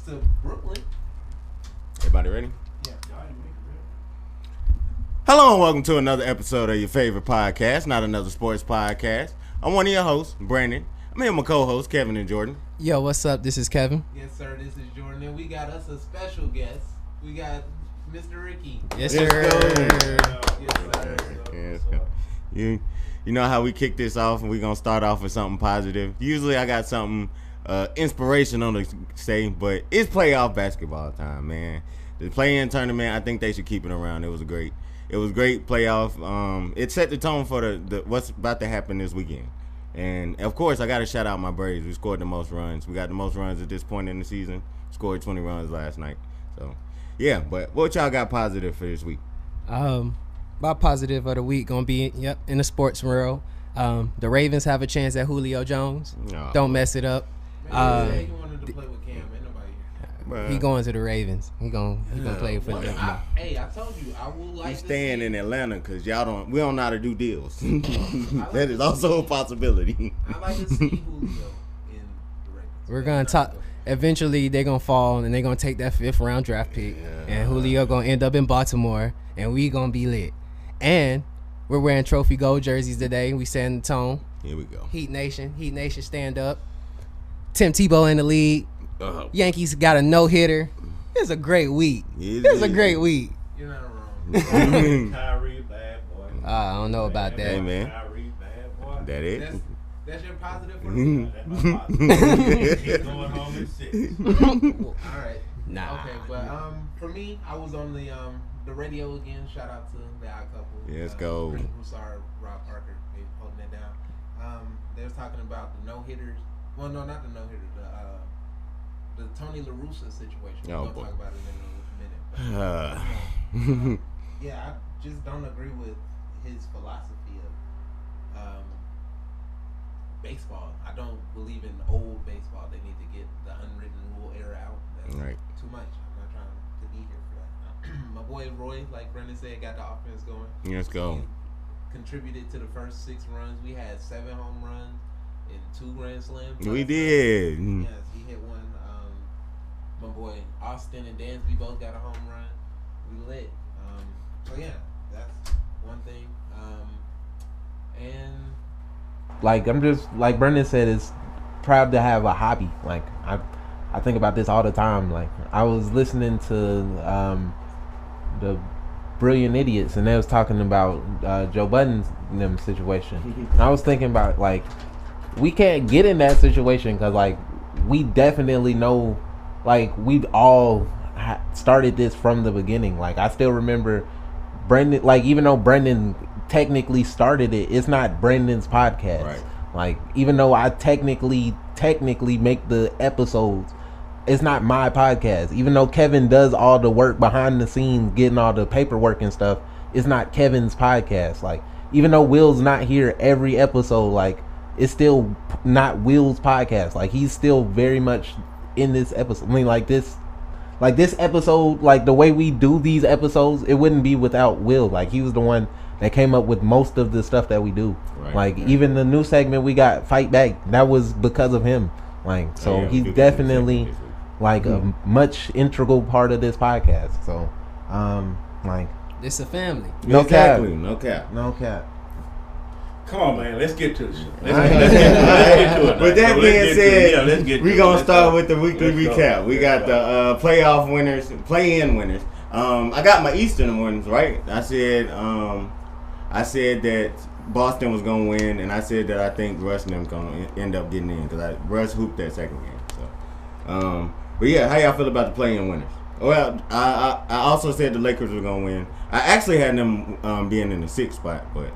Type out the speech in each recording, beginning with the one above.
to Brooklyn. Everybody ready? Yeah. Hello and welcome to another episode of your favorite podcast, not another sports podcast. I'm one of your hosts, Brandon. I'm here with my co-hosts, Kevin and Jordan. Yo, what's up? This is Kevin. Yes, sir. This is Jordan, and we got us a special guest. We got Mr. Ricky. Yes, Let's sir. go. Yes, sir. Yes. You know how we kick this off, and we're going to start off with something positive. Usually I got something inspirational to say, but it's playoff basketball time, man. The play-in tournament, I think they should keep it around. It was great playoff. It set the tone for the what's about to happen this weekend. And, of course, I got to shout out my Braves. We scored the most runs. We got the most runs at this point in the season. Scored 20 runs last night. So, yeah, but what y'all got positive for this week? My positive of the week gonna be in the sports world. The Ravens have a chance at Julio Jones. No. Don't mess it up. Man, he wanted to play with Cam. Ain't nobody. He going to the Ravens. He gonna play for them. Hey, I told you I will like. He's staying in Atlanta because we don't know how to do deals. That is also a possibility. I like to see Julio in the Ravens. We're gonna talk. Eventually, they're gonna fall and they're gonna take that 5th round draft pick, and Julio gonna end up in Baltimore, and we gonna be lit. And we're wearing trophy gold jerseys today. We setting the tone. Here we go. Heat Nation, stand up. Tim Tebow in the lead. Yankees got a no-hitter. It's a great week. It's a great week. You're not wrong. Kyrie, bad boy. I don't know about that. Hey, man. Kyrie, bad boy. That it? That's your positive for me. That's my positive. He's going home in 6. All right. Nah. Okay, but for me, I was on the radio again. Shout out to the Odd Couple. Let's go. Chris Broussard, Rob Parker, they holding it down. They was talking about the no hitters. Well, no, not the no hitters. The Tony La Russa situation. We're gonna talk about it in a minute. Yeah, I just don't agree with his philosophy of baseball. I don't believe in old baseball. They need to get the unwritten rule era out. That's Right. too much. I'm not trying to be here for that. My boy Roy, like Brendan said, got the offense going. Let's go. He contributed to the first 6 runs. We had 7 home runs and 2 grand slams. We did. Yes, he hit one. My boy Austin and Dansby both got a home run. We lit. So yeah, that's one thing. And like I'm just like Brendan said, is proud to have a hobby. Like I think about this all the time. Like I was listening to the Brilliant Idiots, and they was talking about Joe Budden's them situation. And I was thinking about like we can't get in that situation because like we definitely know. Like, we've all started this from the beginning. Like, I still remember Brendan, like, even though Brendan technically started it, it's not Brendan's podcast. Right. Like, even though I technically make the episodes, it's not my podcast. Even though Kevin does all the work behind the scenes, getting all the paperwork and stuff, it's not Kevin's podcast. Like, even though Will's not here every episode, like, it's still not Will's podcast. Like, he's still very much in this episode. I mean, like this episode, like the way we do these episodes, it wouldn't be without Will. Like he was the one that came up with most of the stuff that we do. Right. Even the new segment we got, Fight Back, that was because of him. Like, so he's definitely like a much integral part of this podcast. So, like, It's a family. No Exactly. cap. No cap. Come on, man. Let's get to this. Let's get to it. With that being said, we're going to start with the weekly recap. We got the playoff winners, play-in winners. I got my Eastern ones, right? I said that Boston was going to win, and I said that I think Russ and them going to end up getting in because Russ hooped that second game. So, but yeah, how y'all feel about the play-in winners? Well, I also said the Lakers were going to win. I actually had them being in the 6th spot, but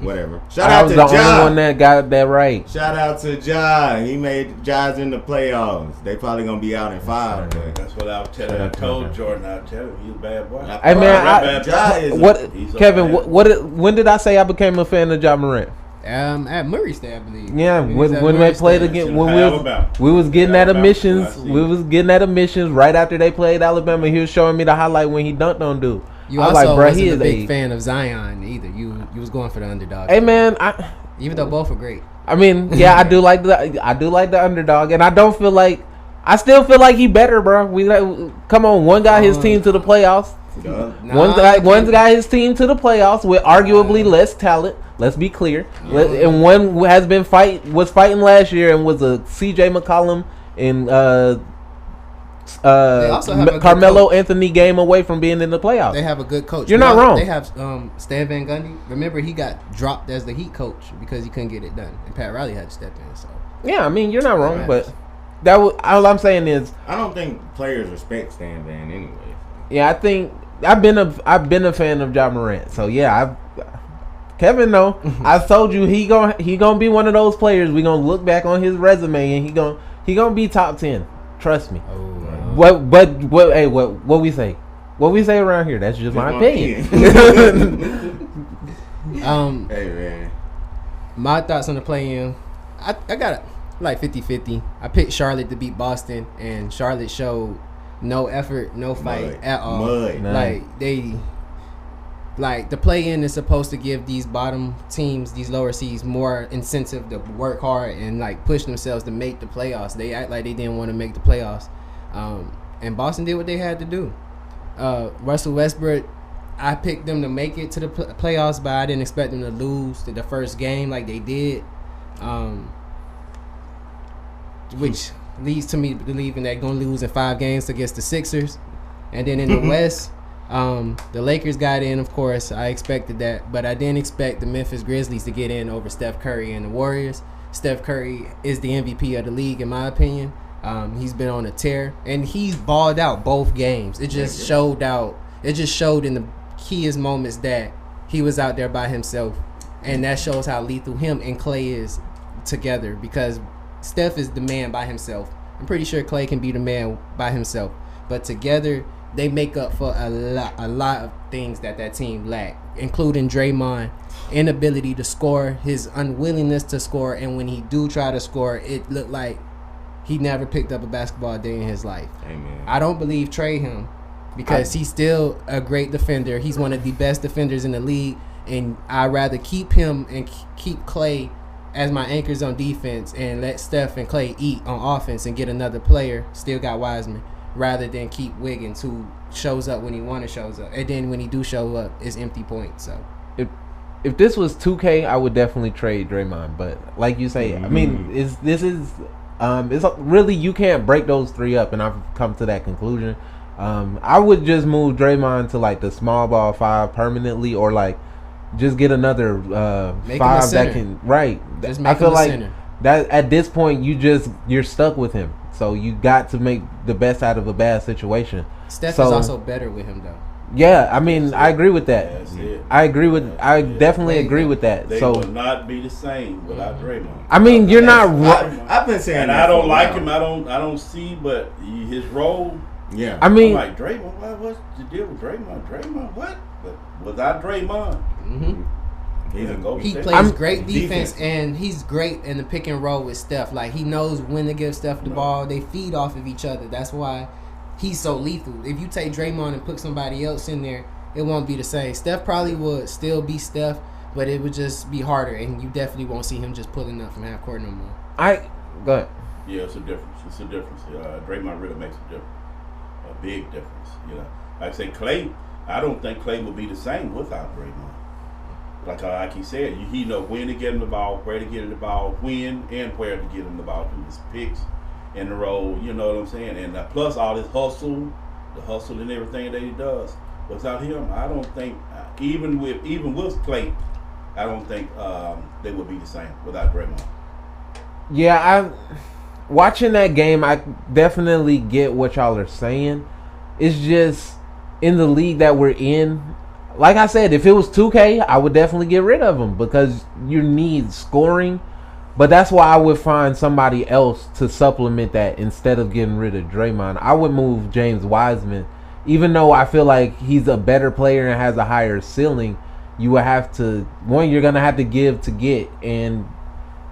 whatever. Shout out to Ja. I was the only one that got that right. Shout out to Ja. He made Ja's in the playoffs. They probably gonna be out in 5. But that's what I was telling. I told Jordan. I tell him he's a bad boy. Hey man, Kevin, when did I say I became a fan of Ja Morant? At Murray State, I believe. Yeah, when they played again, when we was getting at admissions, right after they played Alabama. He was showing me the highlight when he dunked on dude. You also wasn't a big fan of Zion either. You was going for the underdog. Hey man, even though both are great. I mean, yeah, I do like the underdog, and I don't feel like I still feel like he better, bro. Come on, one got his team to the playoffs. One got his team to the playoffs with arguably less talent. Let's be clear. And one was fighting last year and was a C.J. McCollum and Carmelo Anthony game away from being in the playoffs. They have a good coach. You're not wrong. They have Stan Van Gundy. Remember, he got dropped as the Heat coach because he couldn't get it done, and Pat Riley had to step in. So yeah, I mean, you're not wrong, but all I'm saying is I don't think players respect Stan Van anyway. Yeah, I think I've been a fan of Ja Morant. So yeah, Kevin, though, I told you he gonna be one of those players. We gonna look back on his resume and he gonna be top 10. Trust me. Oh, what we say? What we say around here? That's just my opinion. Hey man, my thoughts on the play-in. I got it like 50-50. I picked Charlotte to beat Boston, and Charlotte showed no effort, no fight at all. Like the play-in is supposed to give these bottom teams, these lower seeds, more incentive to work hard and like push themselves to make the playoffs. They act like they didn't want to make the playoffs, and Boston did what they had to do. Russell Westbrook, I picked them to make it to the playoffs, but I didn't expect them to lose to the first game like they did, which leads to me believing they're going to lose in 5 games against the Sixers. And then in the West, the Lakers got in, of course. I expected that, but I didn't expect the Memphis Grizzlies to get in over Steph Curry and the Warriors. Steph Curry is the MVP of the league, in my opinion. He's been on a tear, and he's balled out both games. It just showed in the keyest moments that he was out there by himself, and that shows how lethal him and Clay is together, because Steph is the man by himself. I'm pretty sure Clay can be the man by himself, but together they make up for a lot of things that team lack, including Draymond inability to score, his unwillingness to score, and when he do try to score, it looked like he never picked up a basketball day in his life. Amen. I don't believe trade him because he's still a great defender. He's one of the best defenders in the league, and I'd rather keep him and keep Clay as my anchors on defense and let Steph and Clay eat on offense and get another player, still got Wiseman, rather than keep Wiggins, who shows up when he shows up, and then when he do show up, it's empty points. So if this was 2K, I would definitely trade Draymond. But like you say, I mean, it's really, you can't break those 3 up, and I've come to that conclusion. I would just move Draymond to like the small ball 5 permanently, or like just get another 5 that can Just I feel like center. That at this point you're stuck with him, so you got to make the best out of a bad situation. Steph is also better with him though. Yeah, I mean, I agree with that. That's it. I definitely agree with that. They so will not be the same without Draymond. I mean, you're not wrong. I've been saying And that I don't for a like while. him. I don't see, but his role. Yeah. I mean, I'm like, Draymond, what's the deal with Draymond? Draymond, what? But without Draymond, He plays great defense, and he's great in the pick and roll with Steph. Like, he knows when to give Steph the ball. They feed off of each other. That's why he's so lethal. If you take Draymond and put somebody else in there, it won't be the same. Steph probably would still be Steph, but it would just be harder, and you definitely won't see him just pulling up from half court no more. Go ahead. yeah, it's a difference. It's a difference. Draymond really makes a difference, a big difference. You know, like I say, Clay. I don't think Clay would be the same without Draymond. Like he said, he know when to get him the ball, where to get him the ball, when and where to get him the ball through his picks and the roll. You know what I'm saying? And plus all his hustle, and everything that he does. Without him, I don't think even with Clay, I don't think they would be the same without Draymond. Yeah, watching that game, I definitely get what y'all are saying. It's just in the league that we're in. Like I said, if it was 2K, I would definitely get rid of him because you need scoring. But that's why I would find somebody else to supplement that instead of getting rid of Draymond. I would move James Wiseman. Even though I feel like he's a better player and has a higher ceiling, you would have to, you're going to have to give to get. And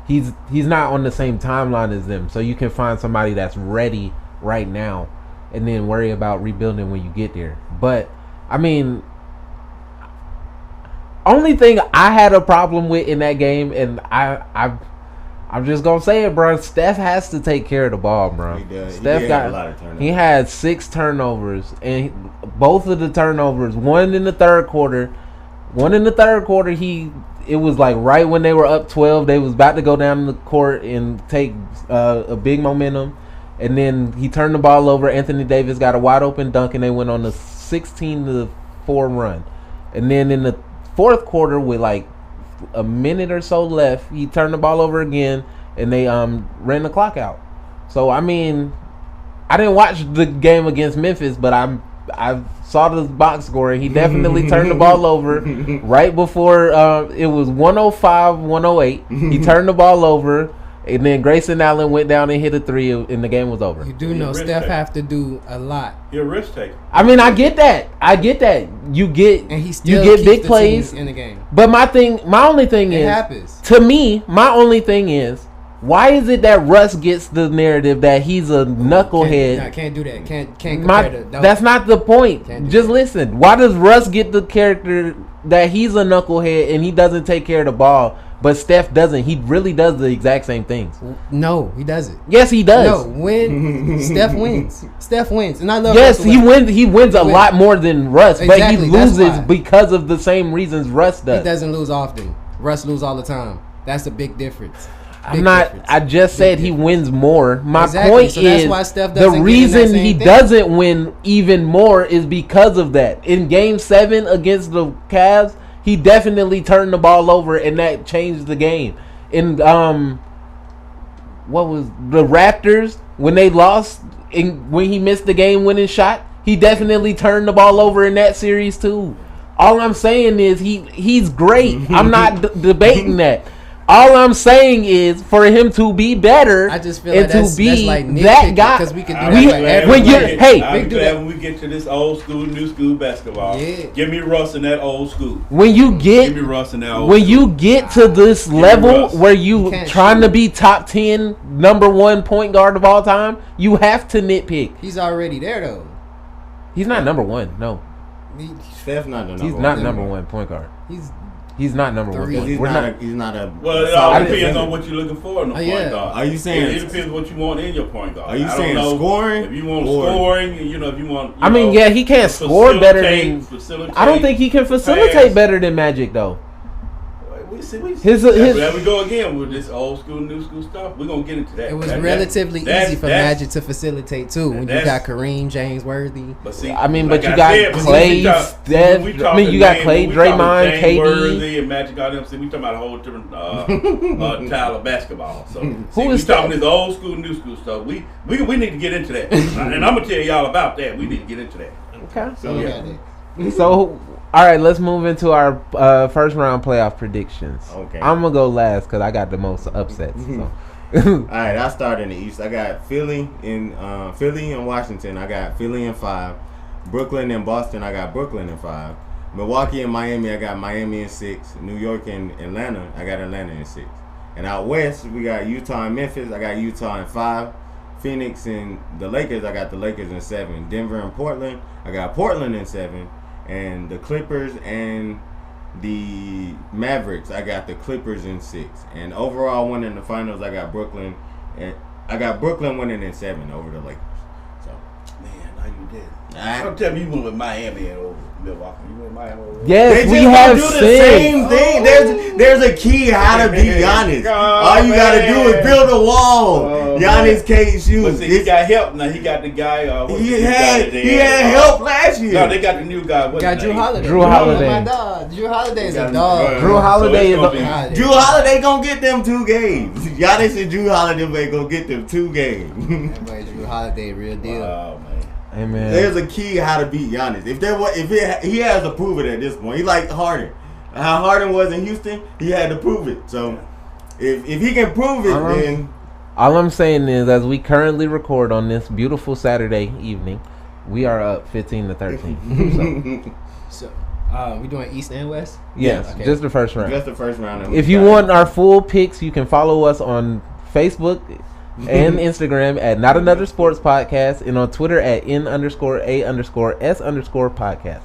he's not on the same timeline as them. So you can find somebody that's ready right now and then worry about rebuilding when you get there. But, I mean, only thing I had a problem with in that game, and I'm just gonna say it, bro. Steph has to take care of the ball, bro. He does. Steph he got a lot of turnovers. He had 6 turnovers, and both of the turnovers, one in the third quarter. It was like right when they were up 12, they was about to go down the court and take a big momentum, and then he turned the ball over. Anthony Davis got a wide open dunk, and they went on a 16-4 run. And then in the fourth quarter, with like a minute or so left, he turned the ball over again, and they ran the clock out. So I mean, I didn't watch the game against Memphis, but I saw the box score, and he definitely turned the ball over right before it was 105-108. He turned the ball over, and then Grayson Allen went down and hit a 3, and the game was over. You do know Steph have to do a lot. You're a risk taker. I mean, I get that. You get And he still you get keeps big the plays team in the game. But my only thing It is, happens. to me, my only thing is, why is it that Russ gets the narrative that he's a knucklehead? Can't do that. Can't compare the. That's not the point. Can't do Just that. listen. Why does Russ get the character that he's a knucklehead and he doesn't take care of the ball, but Steph doesn't? He really does the exact same things. No, he doesn't. Yes, he does. No, when Steph wins. Steph wins. And I love Yes, Russell he Westbrook. wins. He wins a lot more than Russ, Exactly, but he that's loses why. because of the same reasons Russ does. He doesn't lose often. Russ lose all the time. That's a big difference. I'm not. I just said he wins more. My Exactly, point so that's is why Steph the doesn't get in that reason same he thing. doesn't win even more is because of that. In Game 7 against the Cavs, he definitely turned the ball over, and that changed the game. In what was the Raptors when they lost? When he missed the game-winning shot, he definitely turned the ball over in that series too. All I'm saying is he's great. I'm not debating that. All I'm saying is for him to be better, I just feel and like that's like nitpicking, that guy. because we can do I'll that be for glad everybody. I'll be do glad that. when we get to this old school, new school basketball. Yeah. Give me Russ in that old school. When you Give me get Russ in that old when school. you get to this me level Russ. where you can't trying to shoot. be top 10, number 1 point guard of all time, you have to nitpick. He's already there though. He's not number 1. No, Steph's not the number he's one. not number 1 point guard. He's Not number 1. Three. Point He's guard. not. He's not a. Well, it solid all depends defender. on what you're looking for in the point yeah. guard. Are you saying- it depends what you want in your point guard? Are you I don't saying know scoring If you want or- scoring, if you want. I mean, yeah, he can't score better than. Facilitate. I don't think he can facilitate pass. better than Magic though. His, there we go again with this old school, new school stuff. We're gonna get into that. It was That- relatively that's- easy for that's- Magic to facilitate too. When you that's- got Kareem, James Worthy. But see, I mean, like but you I got said, but Clay, we talk- Steph. we I talking mean, you got name- Clay, we talking Draymond, James KD. Worthy and Magic, all them. See, we talking about a whole different style of basketball. So, Who we is talking that? this old school, new school stuff. We need to get into that, and I'm gonna tell y'all about that. We need to get into that. Okay. So yeah. So, all right, let's move into our first round playoff predictions. Okay. I'm gonna go last because I got the most upsets. So. All right, I start in the East. I got Philly and Washington. I got Philly in 5. Brooklyn and Boston. I got Brooklyn in 5. Milwaukee and Miami. I got Miami in 6. New York and Atlanta. I got Atlanta in 6. And out west, we got Utah and Memphis. I got Utah in 5. Phoenix and the Lakers. I got the Lakers in 7. Denver and Portland. I got Portland in 7. And the Clippers and the Mavericks, I got the Clippers in 6. And overall winning the finals, I got Brooklyn. And I got Brooklyn winning in 7 over the Lakers. So, Man, now you did. I- Don't tell me you went with Miami and over Milwaukee. You went with Miami over. Yes, they we just have don't do the seen. same thing. There's a key how to be honest. All you gotta do is build a wall. Oh, Giannis can't shoot. But see, he got help now. He got the guy. He had help last year. No, they got the new guy. What's Got his Drew name? Holiday. Drew Holiday. My dog. Drew Holiday is a Got- dog. Drew Holiday So it's is. gonna be- Drew Holiday gonna get them 2 games. Giannis and Drew Holiday gonna get them 2 games. That boy Drew Holiday, real deal. Oh man. Hey man. There's a key how to beat Giannis. He has to prove it at this point. He like Harden. How Harden was in Houston, he had to prove it. So if he can prove it, then All I'm saying is, as we currently record on this beautiful Saturday evening, we are up 15-13. So, We doing East and West? yes, Okay. just the first round. that's the first round. If you want our full picks, you can follow us on Facebook and Instagram at Not Another Sports Podcast, and on Twitter at N_A_S_podcast.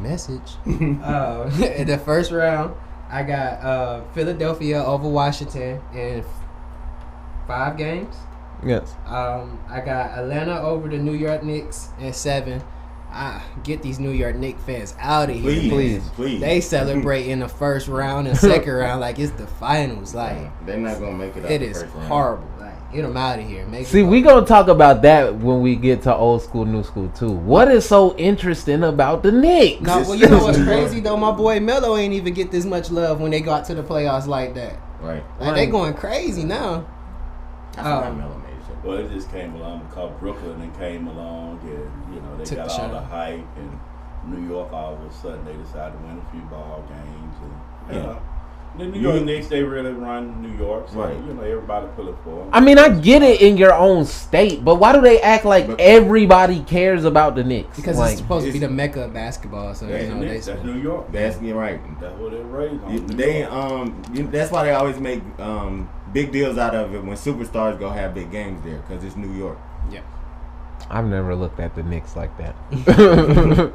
Message. In the first round, I got Philadelphia over Washington, and 5 games. Yes. I got Atlanta over the New York Knicks in 7. Get these New York Knicks fans out of here, please. They celebrate in the first round and second round like it's the finals. Like they're not gonna make it. It is horrible. Like get them out of here. We gonna talk about that when we get to old school, new school too. What is so interesting about the Knicks? No, well, you know what's crazy though? My boy Melo ain't even get this much love when they got to the playoffs like that. Right. Like they going crazy now. Well, it just came along because Brooklyn and came along, and they got all the hype, and New York all of a sudden they decided to win a few ball games, and the New York Knicks, they really run New York, so everybody pull it for them. I mean, I get it in your own state, but why do they act like everybody cares about the Knicks? Because it's supposed to be the mecca of basketball, so that's New York. That's right. That's what they're raised on. That's why they always make big deals out of it when superstars go have big games there because it's New York. Yeah. I've never looked at the Knicks like that.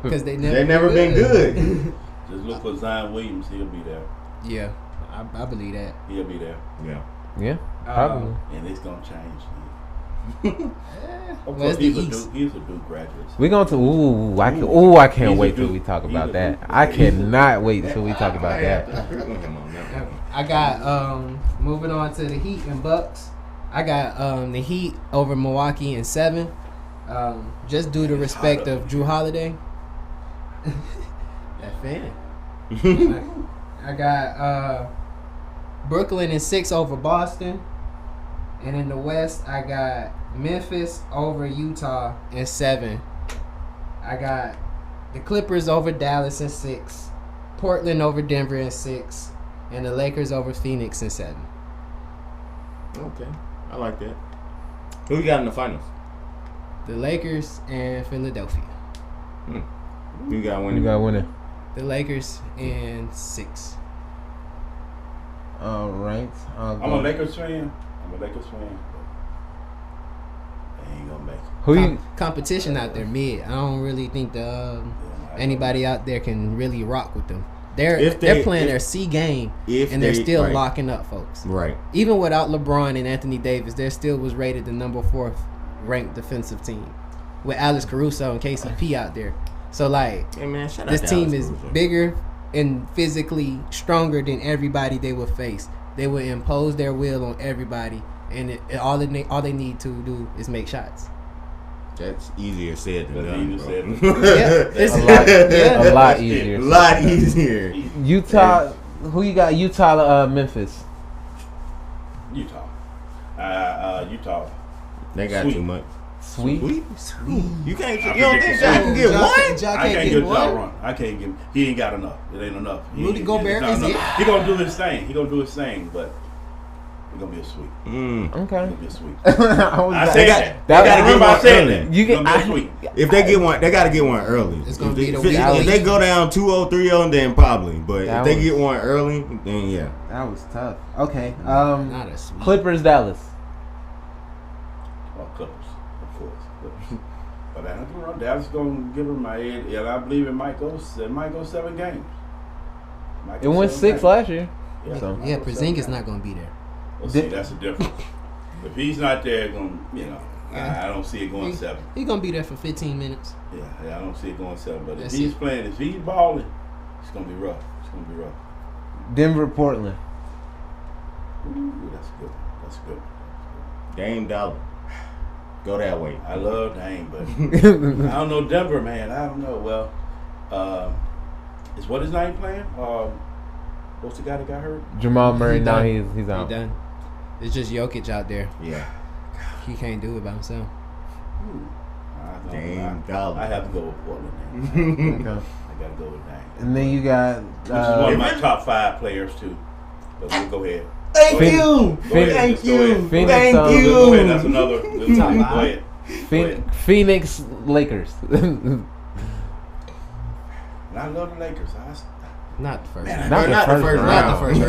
Because they've never been good. Just look for Zion Williams. He'll be there. Yeah, I believe that. He'll be there. Yeah, probably. And it's going to change. He's a Duke graduate. We're going to I can't wait till we talk about that. I cannot wait till we talk about that. I got moving on to the Heat and Bucks. I got the Heat over Milwaukee in 7. Just due to respect of Drew Holiday. That fan. I got Brooklyn in 6 over Boston. And in the West, I got Memphis over Utah in 7. I got the Clippers over Dallas in 6. Portland over Denver in 6. And the Lakers over Phoenix in 7. Okay. I like that. Who you got in the finals? The Lakers and Philadelphia. You got winning. The Lakers in 6. All right. I'm a Lakers fan. But they ain't gonna make it. Competition out there mid. I don't really think anybody out there can really rock with them. They're playing their C game and they're still locking up folks. Right. Even without LeBron and Anthony Davis, they still was rated the number 4th ranked defensive team with Alex Caruso and KCP out there. So this team is bigger and physically stronger than everybody they will face. They will impose their will on everybody, and all they need to do is make shots. That's easier said than done. A lot easier. A lot easier. Utah. Who you got? Utah, Memphis. Utah. Utah. They got too much. Sweet. You can't. You don't think Ja can get one? I can't get Ja run. I can't get. He ain't got enough. It ain't enough. Rudy Gobert is it? He gonna do his thing. But it's gonna be a sweep. Okay. It's gonna be a sweep. I said that. They gotta get one early. If they get one, they gotta get one early. It's gonna be if they go down 2-0, 3-0, then probably. But if they get one early, then yeah. That was tough. Okay. Not a sweep. Clippers, Dallas. Clippers. But Dallas gonna give him my head, and I believe it might go 7 games. It went 6 last year. Yeah, Porzingis not gonna be there. Well, see, that's the difference. If he's not there, I don't see it going 7. He's gonna be there for 15 minutes. Yeah, I don't see it going 7. But if he's balling, it's gonna be rough. Denver, Portland. Ooh, that's good. Dame Dollar. Go that way. I love Dame, but I don't know Denver, man. I don't know. Well, is what his name playing? What's the guy that got hurt? Jamal Murray. Now he's out. He done. It's just Jokic out there. Yeah. He can't do it by himself. Dame Dollar. I have to go with Portland. Okay. I gotta go with Dame. And then you got which is one of my top 5 players too. But we'll go ahead. Thank you. Phoenix, Go ahead. That's another. Go ahead. Phoenix Lakers. And I love the Lakers. Not the first. Not the first round. Not the first round.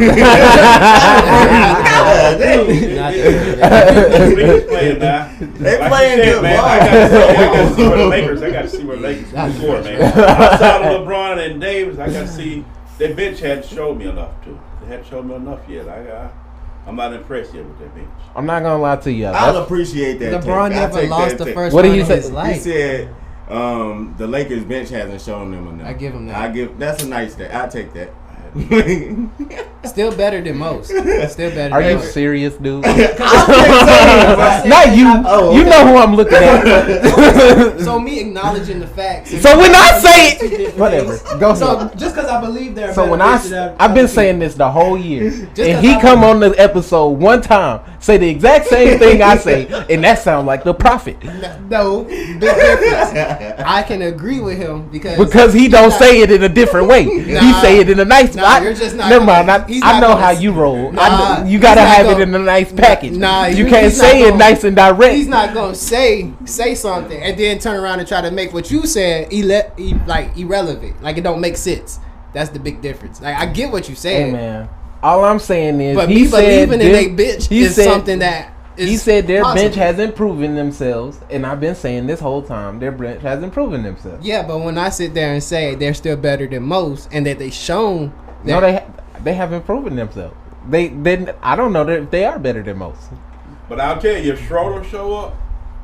Lakers playing now. They playing good man. ball. I got to see where the Lakers score, man. I saw the LeBron and Davis. I got to see. Their bench hadn't showed me enough too. They hadn't showed me enough yet. I'm not impressed yet with that bench. I'm not gonna lie to you. I'll appreciate that. LeBron never lost the first What round did he of say? his life. He said the Lakers bench hasn't shown them enough. I give him that. That's a nice day. I'll take that. Still better than most. Still better. Are than you most. serious, dude? Not Not you. Oh, You okay. know who I'm looking at. So me acknowledging the facts. So when I say it, whatever, go So ahead. just because I believe there. So when I've been saying this the whole year, and 'cause he I- come on the episode one time, say the exact same thing I say, and that sound like the prophet. No, big difference. I can agree with him because He don't say it in a different way. He Nah. say it in a nice way. Nah, you're just not Never gonna- mind. he's I not know gonna- how you roll. Nah, you gotta he's not have it gonna- in a nice package. Nah, you he's can't not say it gonna- nice and direct. He's not gonna say something and then turn around and try to make what you said irrelevant. Like it don't make sense. That's the big difference. Like I get what you said, Hey man, all I'm saying is, but he me said believing in a bitch he is said- something that is He said their possible. bench hasn't proven themselves, and I've been saying this whole time their bench hasn't proven themselves. Yeah, but when I sit there and say they're still better than most and that they shown No, that they haven't proven themselves. They I don't know if they are better than most. But I'll tell you, if Schroeder show up,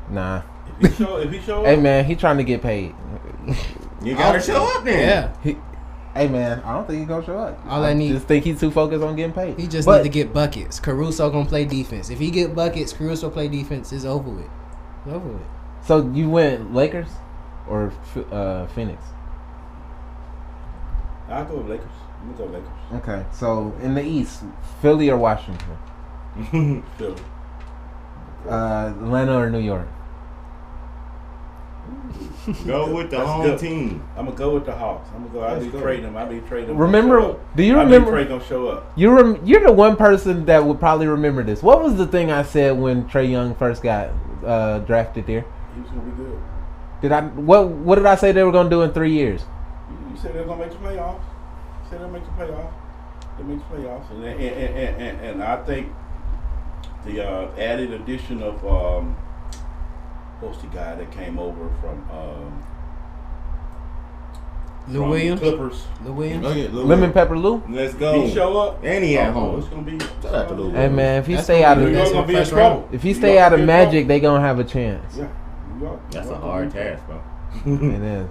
Nah. if he show Hey up, man, he trying to get paid. You gotta show up then. yeah. Hey man, I don't think he's gonna show up. All I need- just think he's too focused on getting paid. He just But- need to get buckets. Caruso gonna play defense. If he get buckets, Caruso play defense. It's over with. It's over with. So you went Lakers or Phoenix? I'll go with Lakers. I'm gonna go Lakers. Okay, so in the East, Philly or Washington? Philly. Atlanta or New York? Go with the That's home good. team. I'm gonna go with the Hawks. I'll be trading them. I'll be trading them. Remember? Do you I remember? Trey gonna show up. You're the one person that would probably remember this. What was the thing I said when Trey Young first got drafted there? He was gonna be good. What did I say they were gonna do in 3 years? You said they're gonna make the playoffs. You said they'll make the playoffs. They make the playoffs, and I think the added addition of what's the guy that came over from Lou from Williams. Clippers. Lou Williams. Oh, yeah, Lou. Lemon Pepper Lou? Let's go. He show up, And he at oh, home. it's gonna be. Shout out to Lou. Hey man, if he That's stay gonna out be of New York That's gonna be in first trouble. round. if he New stay York out of gonna be in Magic, they gonna have a chance. trouble. Yeah, New York. That's New a York hard gonna be in task, bro. It is.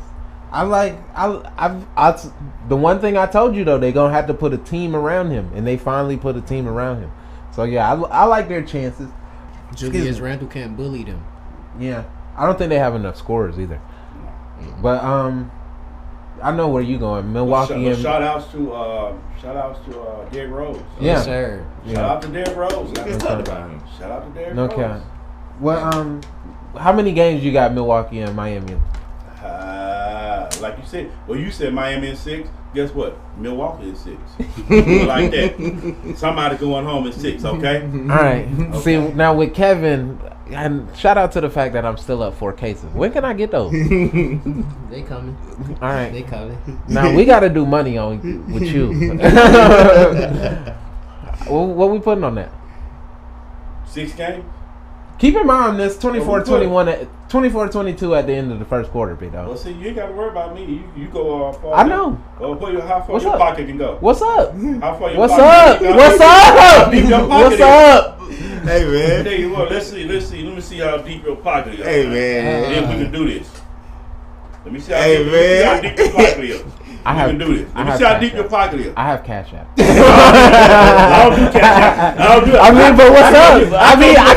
The one thing I told you though, they gonna have to put a team around him, and they finally put a team around him. So yeah, I like their chances. Julius Randle can't bully them. Yeah, I don't think they have enough scorers either. But I know where you going, Milwaukee and Shout outs to Derrick Rose. Yeah. Yes, sir. Shout out to Derrick Rose. We just talked about him. Shout out to Derrick no Rose. cap. Well, how many games you got Milwaukee and Miami? Like you said, you said Miami in 6. Guess what? Milwaukee is 6. Like that. Somebody going home in 6. Okay. All right. See now with Kevin, and shout out to the fact that I'm still up 4 cases. When can I get those? They coming. All right. They coming. Now we got to do money on with you. What we putting on that? 6 games. Keep in mind this 24-21, 24-22 at the end of the first quarter, big dog. Well, see, you ain't got to worry about me. You go far. I know. Well, how far What's your up? pocket can go? What's up? How far your What's pocket up? can go? What's How up? deep your pocket What's is? up? Hey man. Tell you what, let's see. Let me see how deep your pocket is. Hey And man. then we can do this. Let me see how, Hey, deep, let me see how man. deep your pocket is. I We have- can do this. I Let me have see how cash deep your app. pocket is. I have Cash App. I don't do cash app. I don't do it. I mean, but what's up? I mean, I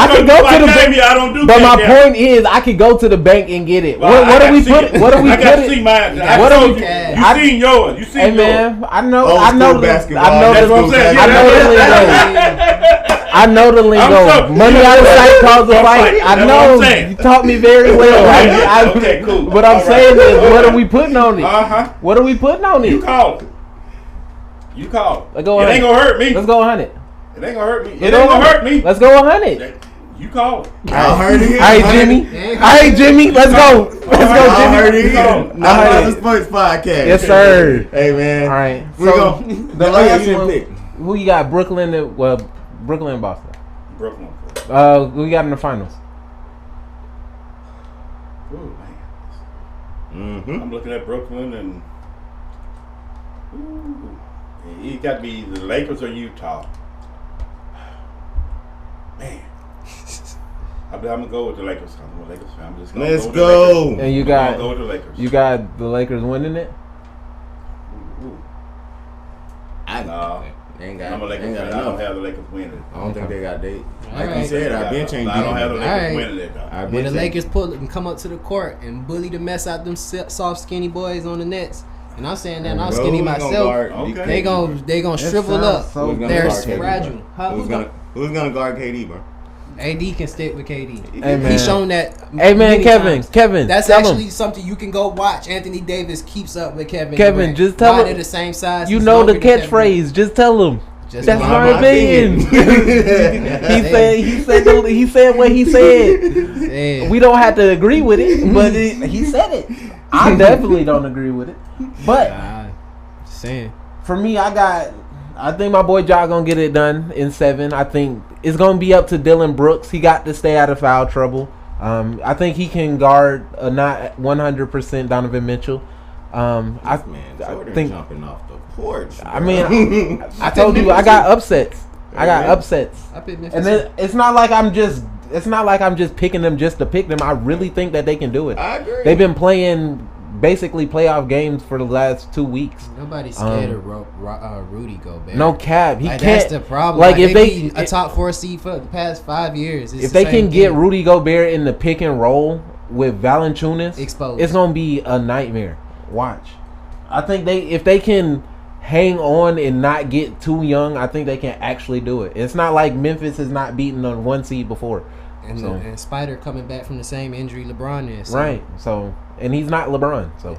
can go to the bank. I don't do But my cash app. point is, I can go to the bank and get it. Well, What I do we gotta see put? it. What do we I got to put see it? mine. I What do told we- you. I- You seen yours. You seen Hey yours. man, I know Old the school basketball. I know That's what I'm the saying. I know the lingo. I know the lingo. so- Money out of sight calls a That's fight. right. I That's what know. I'm saying. You taught me very well. Okay, cool. What I'm All right. saying is, All what right. are we putting on it? Uh-huh. What are we putting on You it? call it. You call it. Let's go It ain't 100. gonna hurt me. Let's go 100. It ain't gonna hurt me. It Let's ain't go gonna hurt me. Let's go 100. You call it. Y'all heard it here. All right, Jimmy. All right, Jimmy. Let's go. Let's go, Y'all heard Jimmy. it here. Go. Not All right. another sports podcast. Yes, sir. Hey man. All right. We So go. the Oh, yeah, last you didn't one. pick. Who you got? Brooklyn and Brooklyn and Boston. Brooklyn. Who you got in the finals? Oh man. Mm-hmm. I'm looking at Brooklyn and it got to be the Lakers or Utah. I'm gonna go with the Lakers. I'm a Lakers fan. I'm just gonna Let's go. go. With the And you I'm got gonna go with the Lakers. You got the Lakers winning it. They ain't got. I'm a Lakers fan. I don't have the Lakers winning. I don't think they got date. Like Alright. you said, our bench ain't I don't have the beating. Lakers Alright. winning it though. Our When bench the ain't- Lakers pull and come up to the court and bully the mess out them soft skinny boys on the Nets, and I'm saying that and I'm Bro, skinny who's gonna myself. guard Okay. KD? They gonna That shrivel sounds up. so Who's gonna They're guard KD, fragile. bro? Huh? Who's gonna guard KD, bro? AD can stick with KD. Hey, man. He's shown that. Hey man, many times. Kevin, That's tell actually him. something you can go watch. Anthony Davis keeps up with Kevin. Kevin, Durant. just tell Why him- they're the same size. You he's know the longer than Kevin catchphrase. Just tell him. Just That's my my opinion. He said what he said. Yeah. We don't have to agree with it, but he said it. I definitely don't agree with it. But Just saying. for me, I think my boy Ja gonna get it done in 7. I think it's gonna be up to Dylan Brooks. He got to stay out of foul trouble. I think he can guard not 100% Donovan Mitchell. I think jumping off the porch. I mean, I told you I got upsets. I got upsets. I picked Memphis. And then it's not like I'm just picking them just to pick them. I really think that they can do it. I agree. They've been playing basically playoff games for the last 2 weeks. Nobody's scared of Rudy Gobert. No cap. He Like, can't. that's the problem. Like, Like, if they they a top 4 seed for the past 5 years. It's if the they same can get thing. Rudy Gobert in the pick and roll with Valanciunas, Exposed. it's gonna be a nightmare. Watch. I think if they can hang on and not get too young, I think they can actually do it. It's not like Memphis has not beaten a 1 seed before. And, So- and Spider coming back from the same injury LeBron is. So. Right. So, and he's not LeBron. So,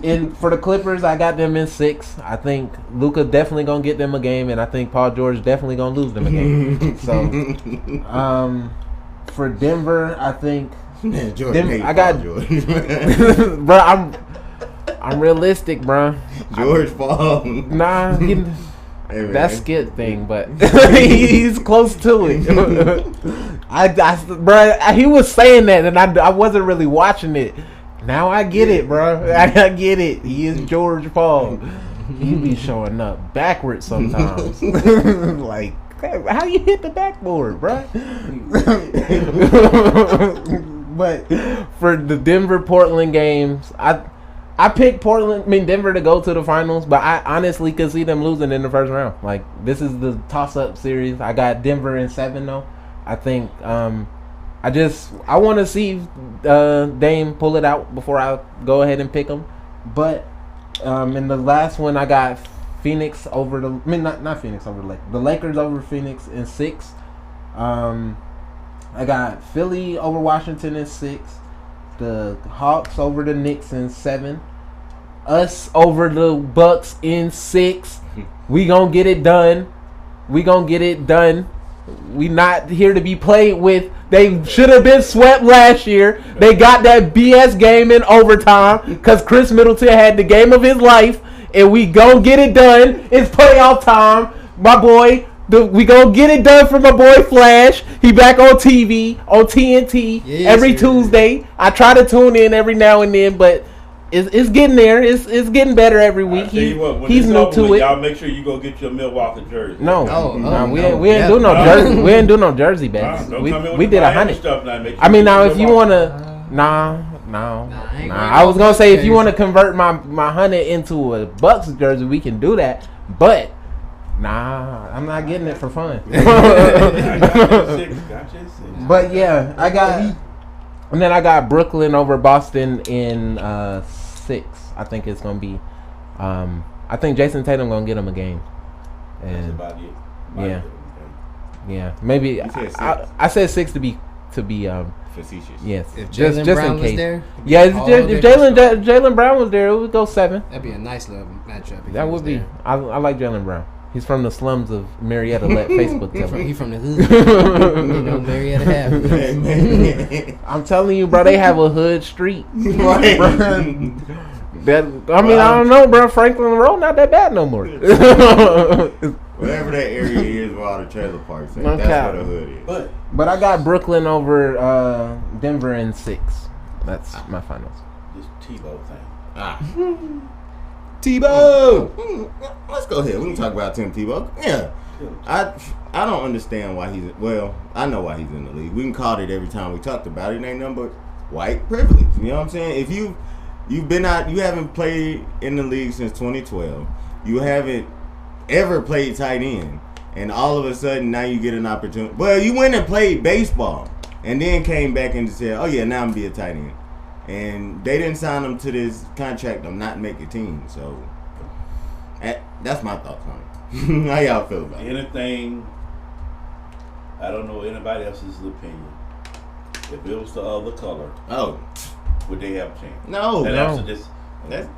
and for the Clippers, I got them in 6. I think Luka definitely gonna get them a game, and I think Paul George definitely gonna lose them a game. So, for Denver, I think, Man, Jordan hate I got, Paul George. bro. I'm realistic, bro. George Paul. Nah, Hey, man. that's Skip thing, but he's close to it. Bro, he was saying that, and I wasn't really watching it. Now I get it, bro. I get it. He is George Paul. He be showing up backwards sometimes. Like, how you hit the backboard, bro? But for the Denver-Portland games, I picked Denver to go to the finals, but I honestly could see them losing in the first round. Like, this is the toss-up series. I got Denver in 7 though. I think I want to see Dame pull it out before I go ahead and pick them. But in the last one, I got Phoenix over not Phoenix over the Lakers. The Lakers over Phoenix in 6. I got Philly over Washington in 6. The Hawks over the Knicks in 7. Us over the Bucks in 6. We gonna get it done. We not here to be played with. They should have been swept last year. They got that BS game in overtime because Chris Middleton had the game of his life. And we gonna get it done. It's playoff time. My boy, we gonna get it done for my boy Flash. He back on TV, on TNT, every Tuesday. I try to tune in every now and then, but it's getting there. It's getting better every week. He's new to it. Y'all make sure you go get your Milwaukee jersey. No, we ain't do no No. jersey. We ain't do no jersey bets. Don't We come in with we the did Miami 100. stuff now, make sure I mean, you now get if you Milwaukee. wanna, I ain't I was gonna say if you want to convert my 100 into a Bucks jersey, we can do that. But I'm not getting it for fun. But yeah, I got Brooklyn over Boston in 6. I think it's gonna be. I think Jason Tatum gonna get him a game. That's And about it. yeah. Yeah, maybe You said 6. I said 6 to be Facetious. yes. If just Jaylen just Brown in was case. there, Yeah, if all Jaylen different Jaylen Brown was there, it would go 7. that'd be a nice little matchup. if That he was would be. there. I like Jaylen Brown. He's from the slums of Marietta. Let Facebook tell He me. from the hood. You know, Marietta have. Hey, man. I'm telling you, bro, they have a hood street. Right. That I don't know, bro. Franklin Road not that bad no more. Whatever that area is where all the trailer parks at, No that's cap. where the hood is. But I got Brooklyn over Denver in 6. That's my finals. This Tebow thing. Tebow. Let's go ahead. We can talk about Tim Tebow. Yeah. I don't understand why he's. Well, I know why he's in the league. We can call it every time we talked about it. It ain't nothing but white privilege. You know what I'm saying? If you've been out, you haven't played in the league since 2012. You haven't ever played tight end, and all of a sudden now you get an opportunity. Well, you went and played baseball, and then came back and said, "Oh yeah, now I'm gonna be a tight end." And they didn't sign him to this contract of not make a team. So that's my thoughts on it. How y'all feel about it? Anything, I don't know anybody else's opinion. If it was the other color, would they have a chance? No. That answers that.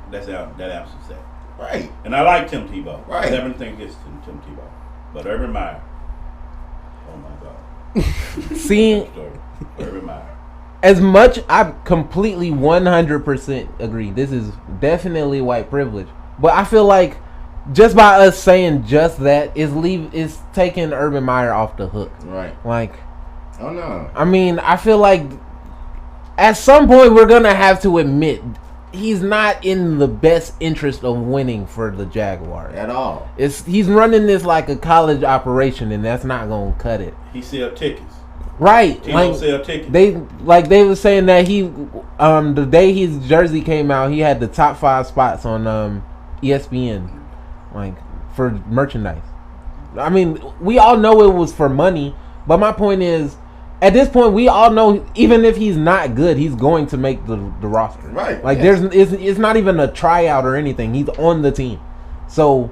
Right. And I like Tim Tebow. Right. I never think against Tim Tebow. But Urban Meyer, oh my God. Seeing Urban Meyer. as much, I completely 100% agree. This is definitely white privilege. But I feel like just by us saying just that is taking Urban Meyer off the hook. Right. Like, oh no. I mean, I feel like at some point we're gonna have to admit he's not in the best interest of winning for the Jaguars At all. He's running this like a college operation, and that's not gonna cut it. He sell tickets. Right. He don't sell tickets. They were saying that he the day his jersey came out, he had the top 5 spots on ESPN, like, for merchandise. I mean, we all know it was for money, but my point is, at this point, we all know even if he's not good, he's going to make the roster. Right. Like, it's not even a tryout or anything. He's on the team. So,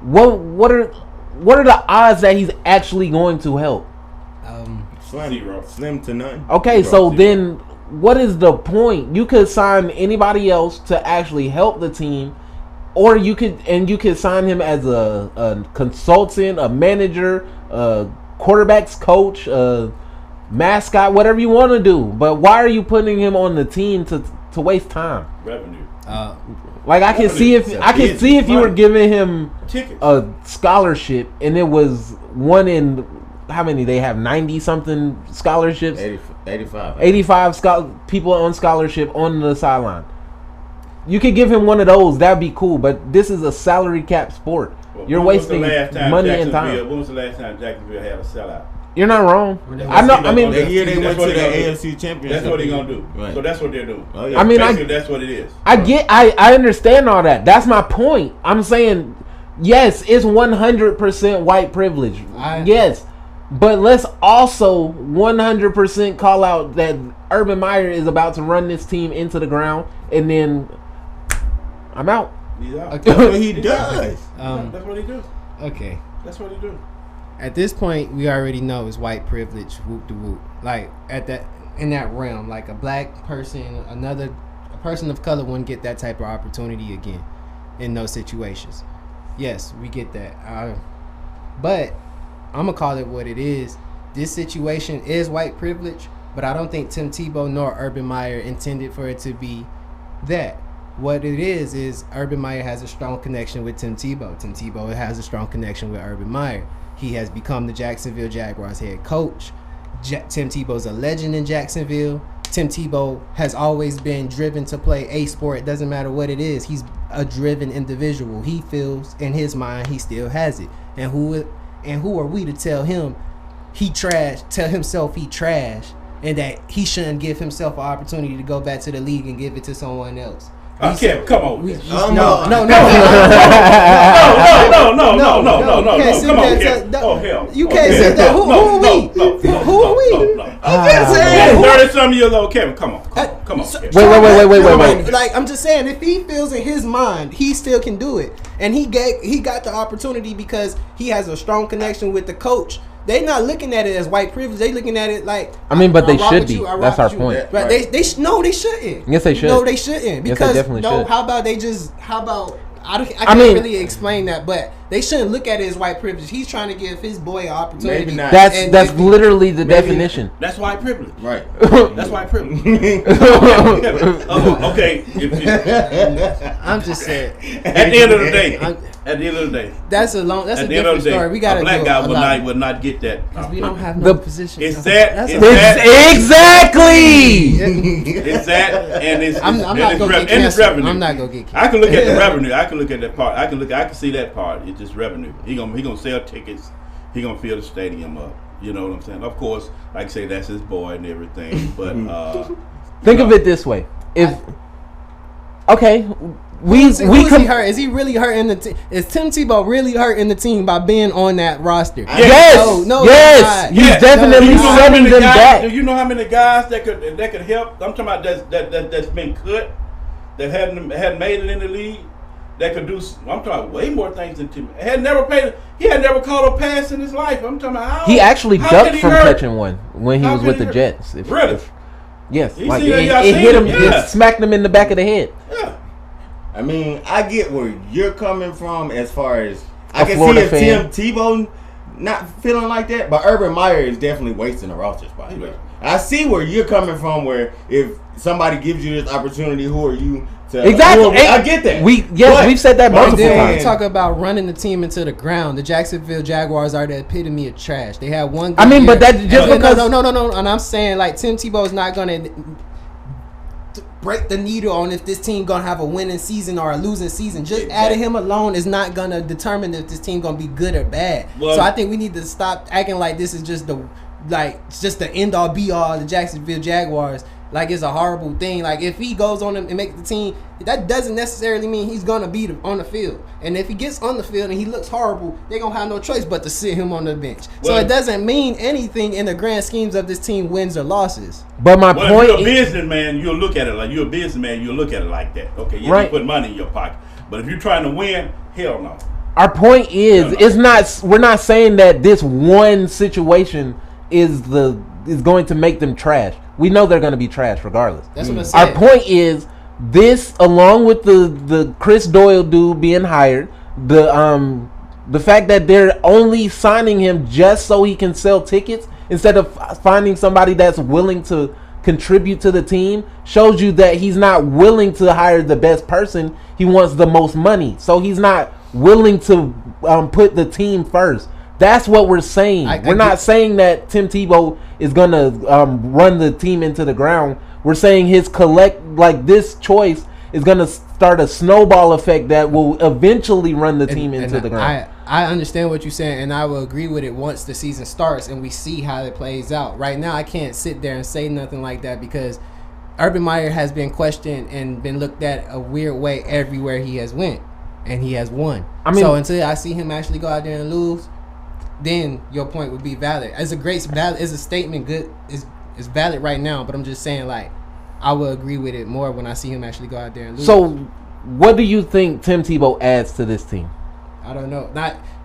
what are the odds that he's actually going to help? Slim to none. Okay, so then what is the point? You could sign anybody else to actually help the team, or you could sign him as a consultant, a manager, a quarterback's coach, a mascot, whatever you want to do. But why are you putting him on the team to waste time? Revenue. Like, I can see if you were giving him tickets, a scholarship, and it was one in how many they have, 90 something scholarships, 85 people on scholarship on the sideline. You could give him one of those, that'd be cool. But this is a salary cap sport. Well, you're wasting money and time. When was the last time Jacksonville had a sellout? You're not wrong. I know. I mean, the year they went to the AFC Championship. That's what they're gonna do. Right. So that's what they're doing. Oh, yeah. I mean, that's what it is. I understand all that. That's my point. I'm saying, yes, it's 100% white privilege. Yes, but let's also 100% call out that Urban Meyer is about to run this team into the ground, and then I'm out. He's out. Okay. That's what he does. That's what he do. Okay. That's what he do. At this point, we already know it's white privilege, whoop de whoop. Like, in that realm, like a black person, a person of color wouldn't get that type of opportunity again in those situations. Yes, we get that. But I'm gonna call it what it is. This situation is white privilege, but I don't think Tim Tebow nor Urban Meyer intended for it to be that. What it is Urban Meyer has a strong connection with Tim Tebow. Tim Tebow has a strong connection with Urban Meyer. He has become the Jacksonville Jaguars head coach. Tim Tebow's a legend in Jacksonville. Tim Tebow has always been driven to play a sport. It doesn't matter what it is. He's a driven individual. He feels in his mind he still has it. And who are we to tell him tell himself he trash, and that he shouldn't give himself an opportunity to go back to the league and give it to someone else? Okay, come on. No. No. Come on. Oh, hell. You can't say that. Who are we? Who are we? can't say 30-some years old Kevin. Come on. Wait. Like, I'm just saying, if he feels in his mind, he still can do it, and he got the opportunity because he has a strong connection with the coach. They not looking at it as white privilege. They looking at it like, I mean, but they should be. That's our point. Right? They shouldn't. Yes, they should. No, they shouldn't. Because yes, they definitely should. How about I can't really explain that, but They shouldn't look at it as white privilege. He's trying to give his boy an opportunity. Maybe not. That's literally the definition. That's white privilege. Right. That's white privilege. Okay. I'm just saying. At the end of the day. At the end of the day. That's a different story. We got a black guy would not get that. Because we don't have no position. It's that. Exactly. It's that, and it's I'm not gonna get canceled. revenue. I'm not gonna get canceled. I can look at the revenue. I can look at that part. I can see that part. It's just revenue. He gonna sell tickets. He gonna fill the stadium up. You know what I'm saying? Of course, like I say, that's his boy and everything. But think of it this way: is he hurt? Is he really hurting the team? Is Tim Tebow really hurting the team by being on that roster? Yes. No, he's definitely setting them back. Do you know how many guys that could help? I'm talking about that's been cut, that hadn't made it in the league, that could do. I'm talking about way more things than Tim. He had never caught a pass in his life. I'm talking about he actually ducked from catching one when he was with the Jets. Really? Yes, it hit him. It smacked him in the back of the head. Yeah. I mean, I get where you're coming from as far as I can Florida see if fan. Tim Tebow not feeling like that, but Urban Meyer is definitely wasting a roster spot. Right. I see where you're coming from. Where if somebody gives you this opportunity, who are you to? Exactly. I get that. We've said that multiple Then when times. you talk about running the team into the ground, the Jacksonville Jaguars are the epitome of trash. They had one. I mean, year. but that's just because no. And I'm saying like Tim Tebow is not gonna break the needle on if this team gonna have a winning season or a losing season. Just adding him alone is not gonna determine if this team gonna be good or bad. Well, so I think we need to stop acting like this is just the end all be all of the Jacksonville Jaguars. Like it's a horrible thing. Like if he goes on and make the team, that doesn't necessarily mean he's gonna be on the field. And if he gets on the field and he looks horrible, they're gonna have no choice but to sit him on the bench. So it doesn't mean anything in the grand schemes of this team wins or losses. But my point, if you're a businessman, you'll look at it like you're a businessman. You'll look at it like that. Okay, you put money in your pocket. But if you're trying to win, hell no. Our point is, it's not. We're not saying that this one situation is going to make them trash. We know they're going to be trash regardless. That's what I'm saying. Our point is this, along with the Chris Doyle dude being hired, the fact that they're only signing him just so he can sell tickets instead of finding somebody that's willing to contribute to the team shows you that he's not willing to hire the best person. He wants the most money, so he's not willing to put the team first. That's what we're saying. We're not saying that Tim Tebow is gonna run the team into the ground. We're saying this choice is gonna start a snowball effect that will eventually run the team into the ground. I understand what you're saying, and I will agree with it once the season starts and we see how it plays out. Right now, I can't sit there and say nothing like that because Urban Meyer has been questioned and been looked at a weird way everywhere he has went, and he has won. So until I see him actually go out there and lose, then your point would be valid. As a statement, good is valid right now. But I'm just saying, like, I will agree with it more when I see him actually go out there and lose. So, what do you think Tim Tebow adds to this team? I don't know.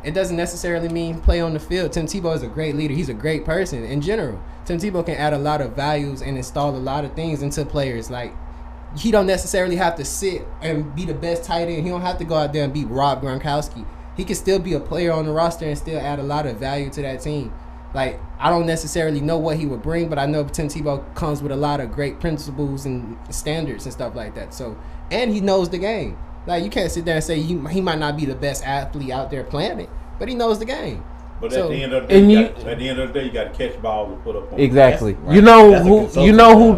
It doesn't necessarily mean play on the field. Tim Tebow is a great leader. He's a great person in general. Tim Tebow can add a lot of values and install a lot of things into players. Like, he don't necessarily have to sit and be the best tight end. He don't have to go out there and beat Rob Gronkowski. He can still be a player on the roster and still add a lot of value to that team. Like, I don't necessarily know what he would bring, but I know Tim Tebow comes with a lot of great principles and standards and stuff like that. So, and he knows the game. Like, you can't sit there and say he might not be the best athlete out there playing it, but he knows the game. But at the end of the day, you got to catch balls and put up on. Exactly. Right. You know who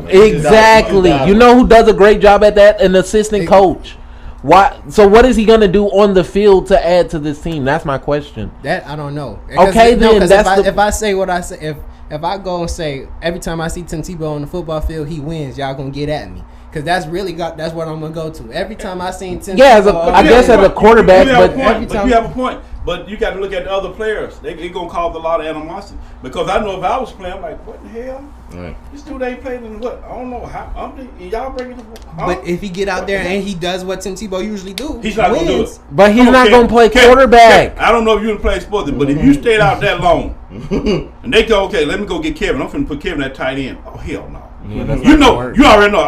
exactly. You know who does a great job at that? An assistant coach. Why? So what is he gonna do on the field to add to this team? That's my question. That I don't know. Okay, then if I say what I say, if I go and say every time I see Tim Tebow on the football field, he wins, y'all gonna get at me. Because that's what I'm gonna go to. Every time I seen Tim Tebow, I guess as a quarterback, but you have a point. But you got to look at the other players. They gonna cause a lot of animosity. Because I know if I was playing, I'm like, what the hell? Right. This dude ain't playing in what? I don't know how. Y'all bringing the. But if he get out there and he does what Tim Tebow usually do, he's not gonna do it. But he's not gonna play quarterback. I don't know if you can play sports, but if you stayed out that long, and they go, okay, let me go get Kevin. I'm finna put Kevin at tight end. Oh hell no. Yeah, you already know.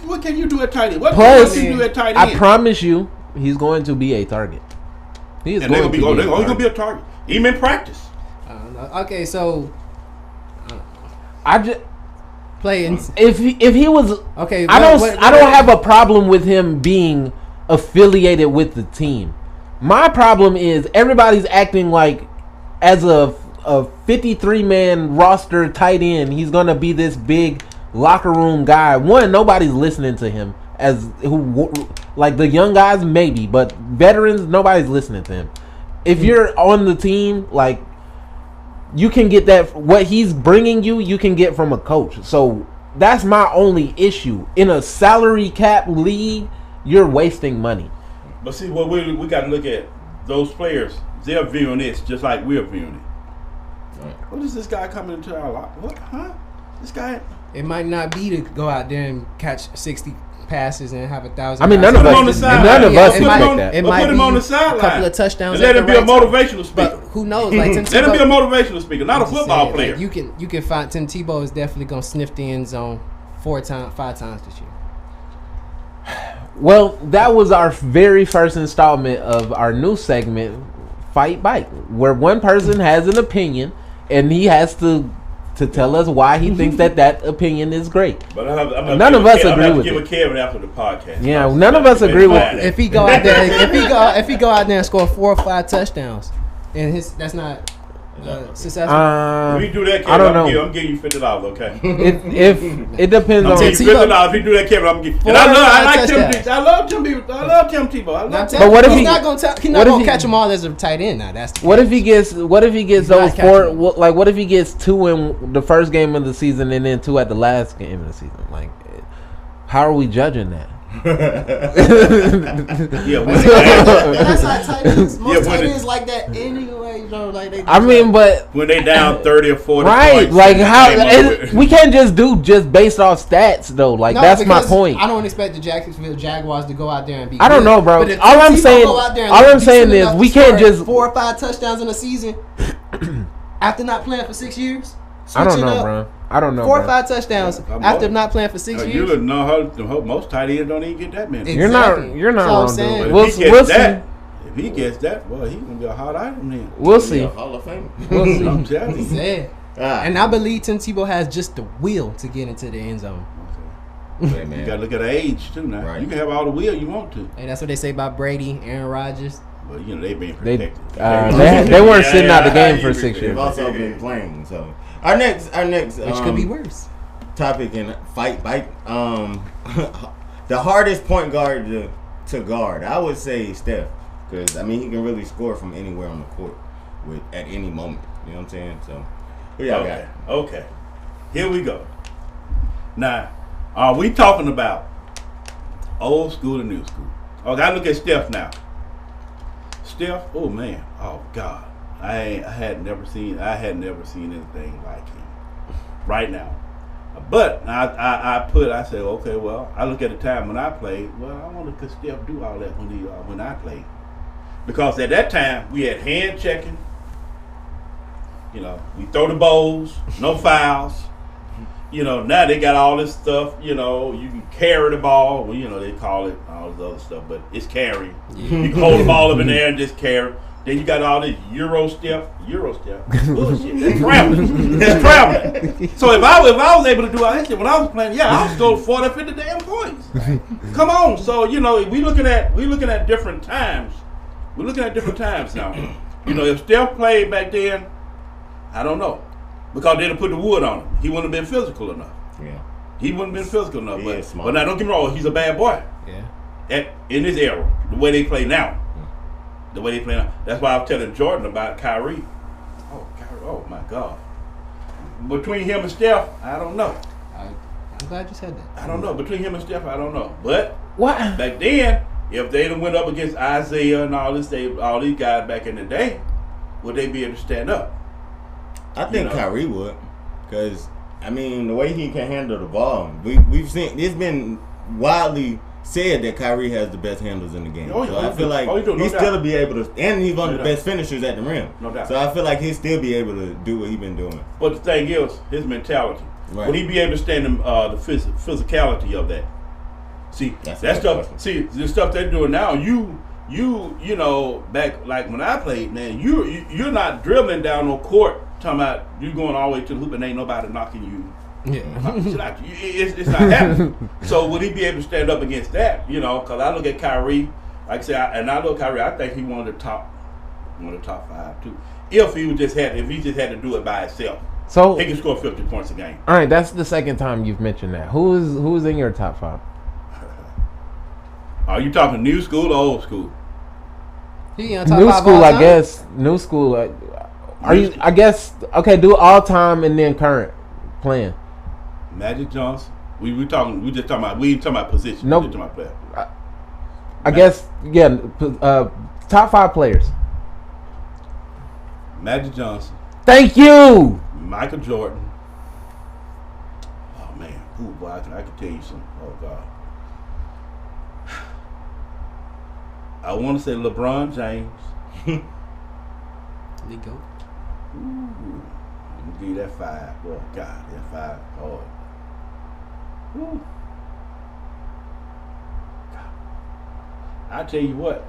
What can you do at tight end? What Plus, can you do at tight end? I promise you, he's going to be a target. He is and they're going gonna be a target, even in practice. Okay, so I just playing. if he was Okay, I don't have a problem with him being affiliated with the team. My problem is everybody's acting like as a 53-man roster tight end, he's gonna be this big locker room guy. One, nobody's listening to him like the young guys maybe, but veterans, nobody's listening to him. If you're on the team, like you can get that what he's bringing you can get from a coach. So that's my only issue. In a salary cap league, you're wasting money. But see, what we got to look at those players. They're viewing this just like we're viewing it. Right. What is this guy coming into our life? What? Huh? This guy? It might not be to go out there and catch 60 passes and have 1,000. I mean, none of us expect that. It might put him on the sideline. A couple of touchdowns. And let him be a motivational speaker. But who knows? Like let him be a motivational speaker, not a football player. Like you can find Tim Tebow is definitely gonna sniff the end zone 5 times this year. Well, that was our very first installment of our new segment, Fight Bite, where one person has an opinion and he has to tell us why he thinks that opinion is great. But none of us agree with it. Give a Kevin after the podcast. Yeah, none of us agree with it. If he go out there, if he go out there and score 4 or 5 touchdowns, and that's not successful. If you do that, Kevin, I don't know. I'm giving you $50, okay? If it depends on. $50. If you do that, Kevin, I'm giving. And I like Tim Tebow. I love Tim Tebow. But what if he's not gonna catch them all as a tight end? Now that's what if he gets those 4? Like what if he gets 2 in the first game of the season and then 2 at the last game of the season? Like, how are we judging that? Yeah, that's how tight ends. Most tight ends like that anyway. You know, like they. I mean, but when they down 30 or 40, right? points, like how we can't just do based off stats though. Like that's my point. I don't expect the Jacksonville Jaguars to go out there and be. I don't know, bro. But all I'm saying is we can't just 4 or 5 touchdowns in a season after not playing for 6 years. I don't know, bro. I don't know. 4 or 5 touchdowns after not playing for 6 years. You know how most tight ends don't even get that many. Exactly. You're not wrong. We'll see. If he gets that, well, he's gonna be a hot item then. We'll see. Hall of Fame. We'll see. I'm telling you. And I believe Tim Tebow has just the will to get into the end zone. Okay. Man. You gotta look at the age too now. Right. You can have all the will you want to. And that's what they say about Brady, Aaron Rodgers. But you know they being protected. They weren't sitting out the game for 6 years. They've also been playing. So our next, which could be worse. Topic in Fight Bite. The hardest point guard to guard, I would say Steph, because I mean he can really score from anywhere on the court at any moment. You know what I'm saying? So who y'all got? Okay. Here we go. Now, are we talking about old school and new school? Okay, I look at Steph now. Steph, oh man, oh God, I had never seen anything like him right now. But I said, okay, well, I look at the time when I played. Well, I wonder could Steph do all that when I played? Because at that time we had hand checking. You know, we throw the bowls, no fouls. You know, now they got all this stuff. You know, you can carry the ball. Well, you know, they call it all this other stuff, but it's carrying. You can hold the ball up in there and just carry. Then you got all this Euro step. Bullshit. That's traveling. So if I was able to do all that shit when I was playing, I was scoring 40, 50 damn points. Come on. So, you know, we looking at different times. We're looking at different times now. You know, if Steph played back then, I don't know. Because they'd have put the wood on him. He wouldn't have been physical enough. Yeah. He wouldn't have been physical enough. But now don't get me wrong, he's a bad boy. Yeah. In this era, the way they play now. That's why I was telling Jordan about Kyrie. Oh my God. Between him and Steph, I don't know. I'm glad you said that. I don't know. Between him and Steph, I don't know. But what? Back then, if they went up against Isaiah and all these guys back in the day, would they be able to stand up? I think Kyrie would, because I mean the way he can handle the ball, we've seen. It's been widely said that Kyrie has the best handles in the game. So I feel like he'll still be able to, and he's one of the best finishers at the rim. No doubt. So I feel like he'll still be able to do what he's been doing. But the thing is, his mentality. Right. Would he be able to stand the physicality of that? See, that stuff. See, the stuff they're doing now. You you know, back like when I played, man, you're not dribbling down no court talking about you going all the way to the hoop and ain't nobody knocking you. Yeah. It's not happening. So would he be able to stand up against that? You know, because I look at Kyrie, like I say, I look at Kyrie. I think he one of the top 5 too. If he just had to do it by himself, so he can score 50 points a game. All right, that's the second time you've mentioned that. Who's in your top 5? Are you talking new school or old school? He on top New 5 school, all I time? guess. New school. Are you? I guess. Okay, do all time and then current playing. Magic Johnson. We ain't talking about position. Nope. We talking about player. I guess. Yeah. Top 5 players. Magic Johnson. Thank you. Michael Jordan. Oh man, ooh boy, I can tell you something. Oh God. I want to say LeBron James. There you go. Ooh, let me give you that 5. Boy, God, that 5 hard. Ooh. God. I tell you what.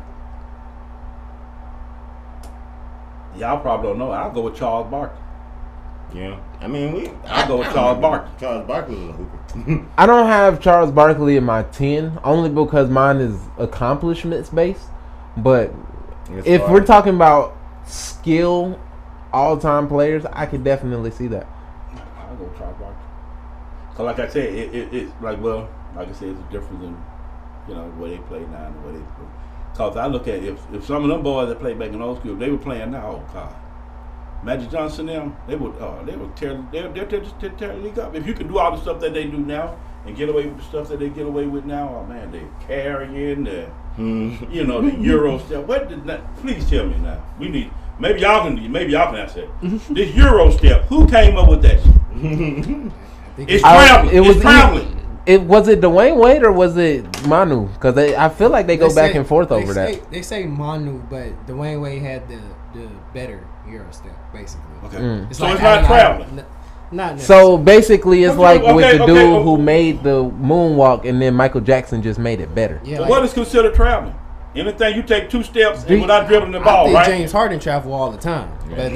Y'all probably don't know. I'll go with Charles Barkley. Yeah, I mean I'll go with Charles Barkley. Charles Barkley was a hooper. I don't have Charles Barkley in my 10, only because mine is accomplishments based. But if we're talking about skill, all-time players, I could definitely see that. I'll go with Charles Barkley. So like I said, it's like I said, it's a difference in the way they play now and the way they play. Because I look at if some of them boys that played back in old school, if they were playing now, oh God. Magic Johnson, they would tear the league up. If you can do all the stuff that they do now and get away with the stuff that they get away with now, oh man, they carrying the the Euro stuff. What did that? Please tell me now. We need maybe y'all can answer it. This Euro step, who came up with that shit? It's traveling. It's traveling. Was it Dwayne Wade or was it Manu? Because I feel like they go back and forth over that. They say Manu, but Dwayne Wade had the better Euro step, basically. Okay. It's So like it's not traveling. Not necessarily. So basically, it's like with the dude okay. who made the moonwalk, and then Michael Jackson just made it better. Yeah, So like, what is considered traveling? Anything you take 2 steps and without dribbling the ball, I think right? James Harden travel all the time, but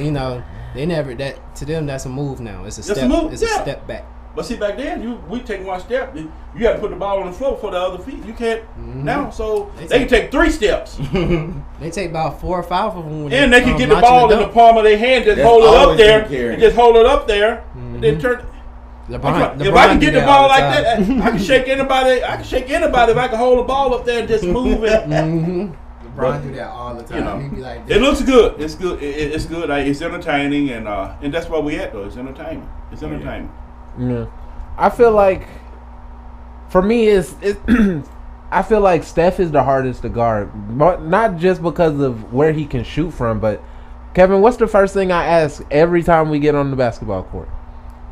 they never that to them. That's a move now. It's a step. It's a step back. But see, back then, we take 1 step. You had to put the ball on the floor for the other feet. You can't now, so they can take 3 steps. They take about 4 or 5 of them. And they can get the ball in the palm of their hand, just hold it up there, and just hold it up there, and then turn. LeBron If I can get the ball like that, I can shake anybody. I can shake anybody if I can hold the ball up there and just move it. LeBron do that all the time. He'd be like, it looks good. It's good. It's good. It's entertaining, and that's where we at though. It's entertainment. It's entertainment. Yeah. I feel like, for me, I feel like Steph is the hardest to guard, but not just because of where he can shoot from. But Kevin, what's the first thing I ask every time we get on the basketball court?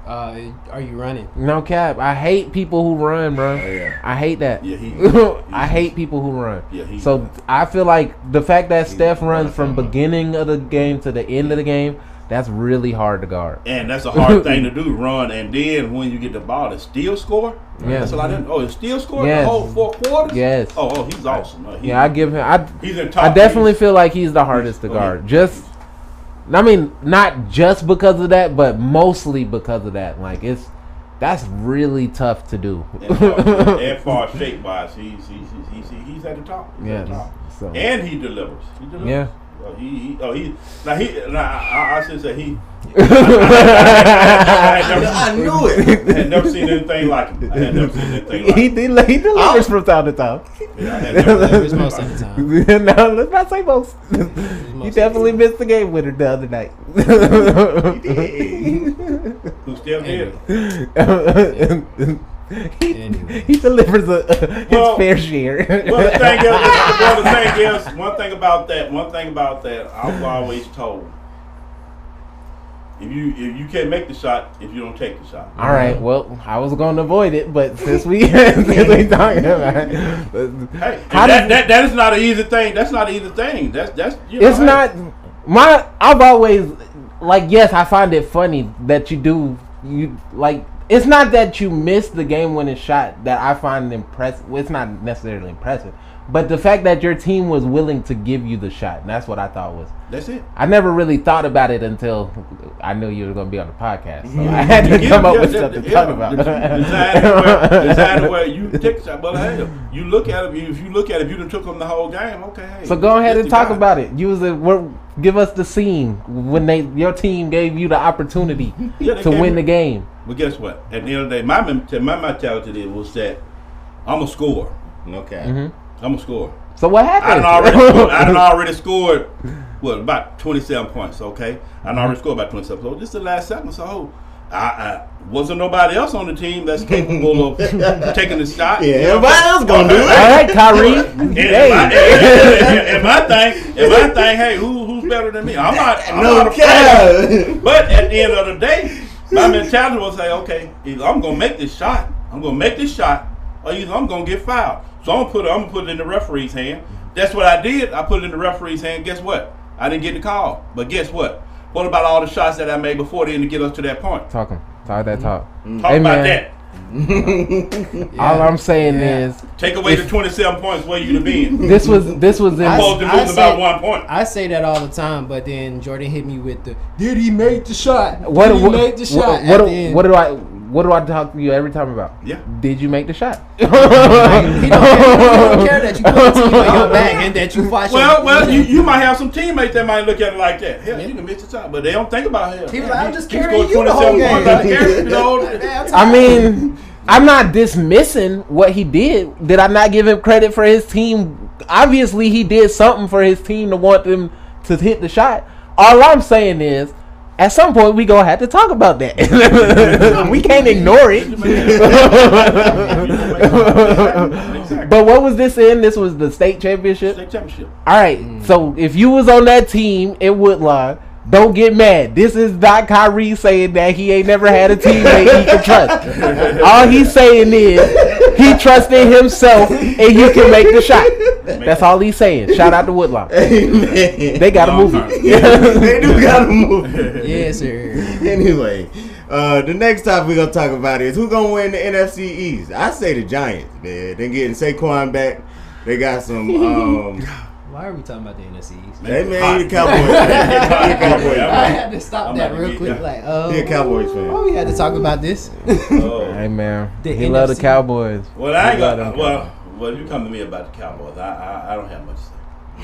Are you running? No cap. I hate people who run, bro. Oh, yeah. I hate that. Yeah, I hate people who run. Yeah, so I feel like the fact that Steph runs from beginning of the game to the end of the game, that's really hard to guard. And that's a hard thing to do, run. And then when you get the ball, to still score? Yeah. That's a lot of, it's still score Yes. the whole 4 quarters? Yes. Oh, he's awesome. I give him. He's in top. I definitely feel like he's the hardest to guard. Not just because of that, but mostly because of that. Like that's really tough to do. And far shape wise, he's at the top. He's at the top. So. And he delivers. Yeah. I should say he. I knew it. I had never seen anything like him. He delivers from time to time. Yeah, I had never Delivers most of the time. No, let's not say most. He definitely missed the game winner the other night. Who still did? He delivers his fair share. Well, one thing about that, I've always told. If you can't make the shot, if you don't take the shot. All right. Well, I was going to avoid it, but since we talking about it, hey, that is not an easy thing. That's not an easy thing. That's it's not I've always yes, I find it funny that you like it's not that you missed the game-winning shot that I find impressive. Well, it's not necessarily impressive, but the fact that your team was willing to give you the shot, and that's what I thought was. That's it. I never really thought about it until I knew you were going to be on the podcast, so I had to come up with something to talk about. Decided where you take a shot, but hey, you look at it. If you look at it, if you done took them the whole game, okay. Hey, so go ahead and talk about it. Give us the scene when your team gave you the opportunity to win the game. But guess what? At the end of the day, my mentality was that I'm a scorer. Okay. Mm-hmm. I'm a scorer. So what happened? I done already scored, about 27 points, okay? I done already scored about 27. So this is the last segment, so I wasn't nobody else on the team that's capable of taking the shot. Yeah, everybody else gonna do it. All right, Kyrie. And my thing, hey, who's better than me? I'm not a player. But at the end of the day, my mentality was say, okay, either I'm gonna make this shot, or either I'm gonna get fouled. So I'm gonna put it in the referee's hand. That's what I did. I put it in the referee's hand. Guess what? I didn't get the call. But guess what? What about all the shots that I made before then to get us to that point? Talk that talk. Talk about that. All I'm saying is, take away the 27 points where you'd have been. This was supposed to lose about 1 point. I say that all the time, but then Jordan hit me with the, did he make the shot? What do I talk to you every time about? Yeah. Did you make the shot? He don't care that you put the team on your back and that you watch. Well, you might have some teammates that might look at it like that. Hell, you can miss the shot, but they don't think about it. He was like, I'm just carrying you the whole game. I mean, I'm not dismissing what he did. Did I not give him credit for his team? Obviously, he did something for his team to want them to hit the shot. All I'm saying is, at some point, we gonna have to talk about that. We can't ignore it. But what was this in? This was the state championship? State championship. All right. So if you was on that team in Woodlawn, don't get mad. This is not Kyrie saying that he ain't never had a teammate he can trust. All he's saying is he trusted himself and he can make the shot. That's all he's saying. Shout out to Woodlawn. They got a movie. They do got a movie. Yes, sir. Anyway, the next topic we're gonna talk about is who's gonna win the NFC East. I say the Giants, man. They're getting Saquon back. They got some. Why are we talking about the NFC East? Hey man, you the Cowboys. I had to stop that real quick. Like, you're a Cowboys fan. Oh, we had to talk about this. Hey man, he love the Cowboys. Well, I ain't got. Well, you come to me about the Cowboys. I don't have much to say.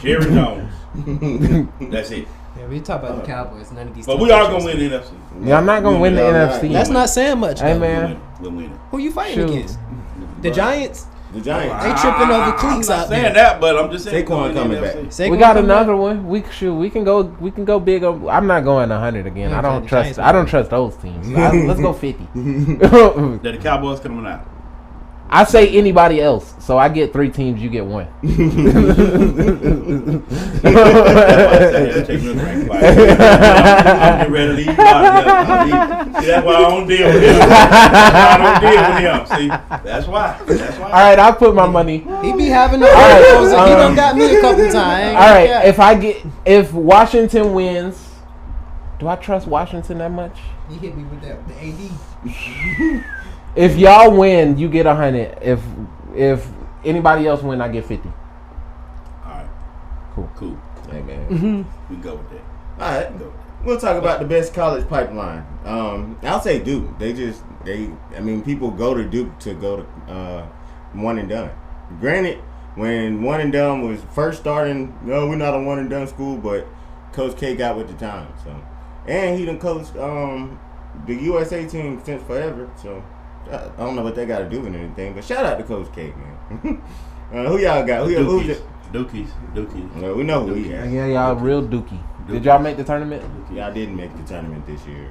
Jerry Jones. That's it. Yeah, we talk about the Cowboys. None of these. But we are gonna win the NFC. Yeah, I'm not gonna win the NFC. That's not saying much. Hey man, we'll win it. Who you fighting against? The Giants. The Giants. They tripping over cleats out there. I'm not saying that, but I'm just saying Saquon coming back. We got another one. We can go big. I'm not going 100 again. I don't trust those teams. Let's go 50. That the Cowboys coming out. I say anybody else, so I get 3 teams, you get 1. I'm ready to leave. That's why I don't deal with him. See, that's why. All right, I put my money. He be having the he done got me a couple times. All right, if Washington wins, do I trust Washington that much? He hit me with the AD. If y'all win, you get 100. If anybody else win, I get 50. All right. Cool. Hey man, we go with that. All right. We'll talk about the best college pipeline. I'll say Duke. People go to Duke to go to one and done. Granted, when one and done was first starting, no, we're not a one and done school, but Coach K got with the time. So, and he done coached the USA team since forever. So, I don't know what they got to do with anything, but shout out to Coach K, man. Who y'all got? Dookies. Well, we know who he is. Yeah, y'all real dookie. Did y'all make the tournament? Y'all didn't make the tournament this year.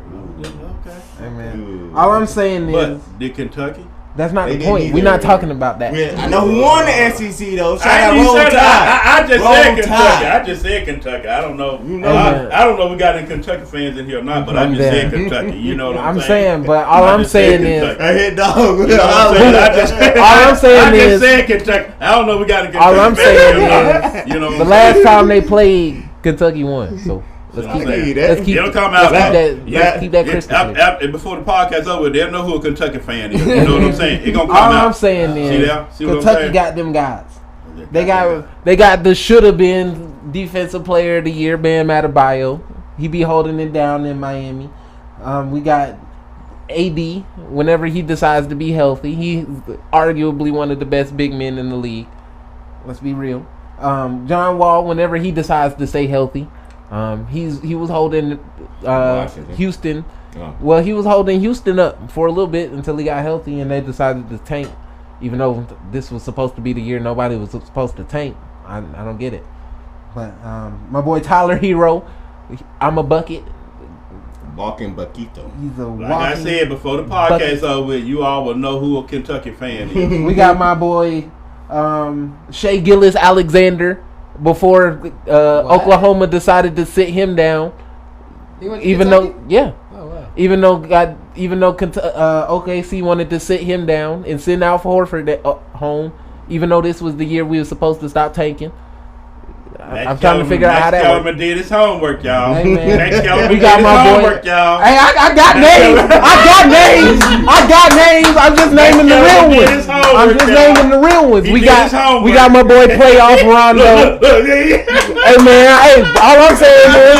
Okay. Hey, man. All I'm saying is... But did Kentucky? That's not the point. We're not talking about that. I know who won the SEC, though. Shout out Roll Tide. I just said Kentucky. I don't know. I don't know if we got any Kentucky fans in here or not, but I just said Kentucky. You know what I'm saying? I'm saying, but all I'm saying is... I hit dog. All I'm saying is... I just said Kentucky. I don't know if we got any Kentucky fans in here or not. You know the last time they played, Kentucky won. So Let's keep keep that crystal. Before the podcast over, they'll know who a Kentucky fan is. You know what I'm saying? It gonna come out. All I'm saying is, See what Kentucky got them guys. They got the should have been defensive player of the year, Bam Adebayo. He be holding it down in Miami. We got AD whenever he decides to be healthy. He's arguably one of the best big men in the league. Let's be real. John Wall, whenever he decides to stay healthy, he was holding Houston. Oh. Well, he was holding Houston up for a little bit until he got healthy, and they decided to tank. Even though this was supposed to be the year nobody was supposed to tank, I don't get it. But my boy Tyler Hero, I'm a bucket. Walking Buckito. He's a like I said before the podcast over with, you all will know who a Kentucky fan is. We got my boy Shea Gilgeous-Alexander before Oklahoma decided to sit him down. Even though OKC wanted to sit him down and send Al Horford home, even though this was the year we were supposed to stop tanking. I'm trying to figure out how that works. Max Kellerman did his homework, y'all. Hey, man. Max Kellerman We got did my his boy. homework, y'all. Hey, I got names. I got names. I'm just naming the real ones. I'm just naming the real ones. We got my boy Playoff Rondo. Hey man, all I'm saying is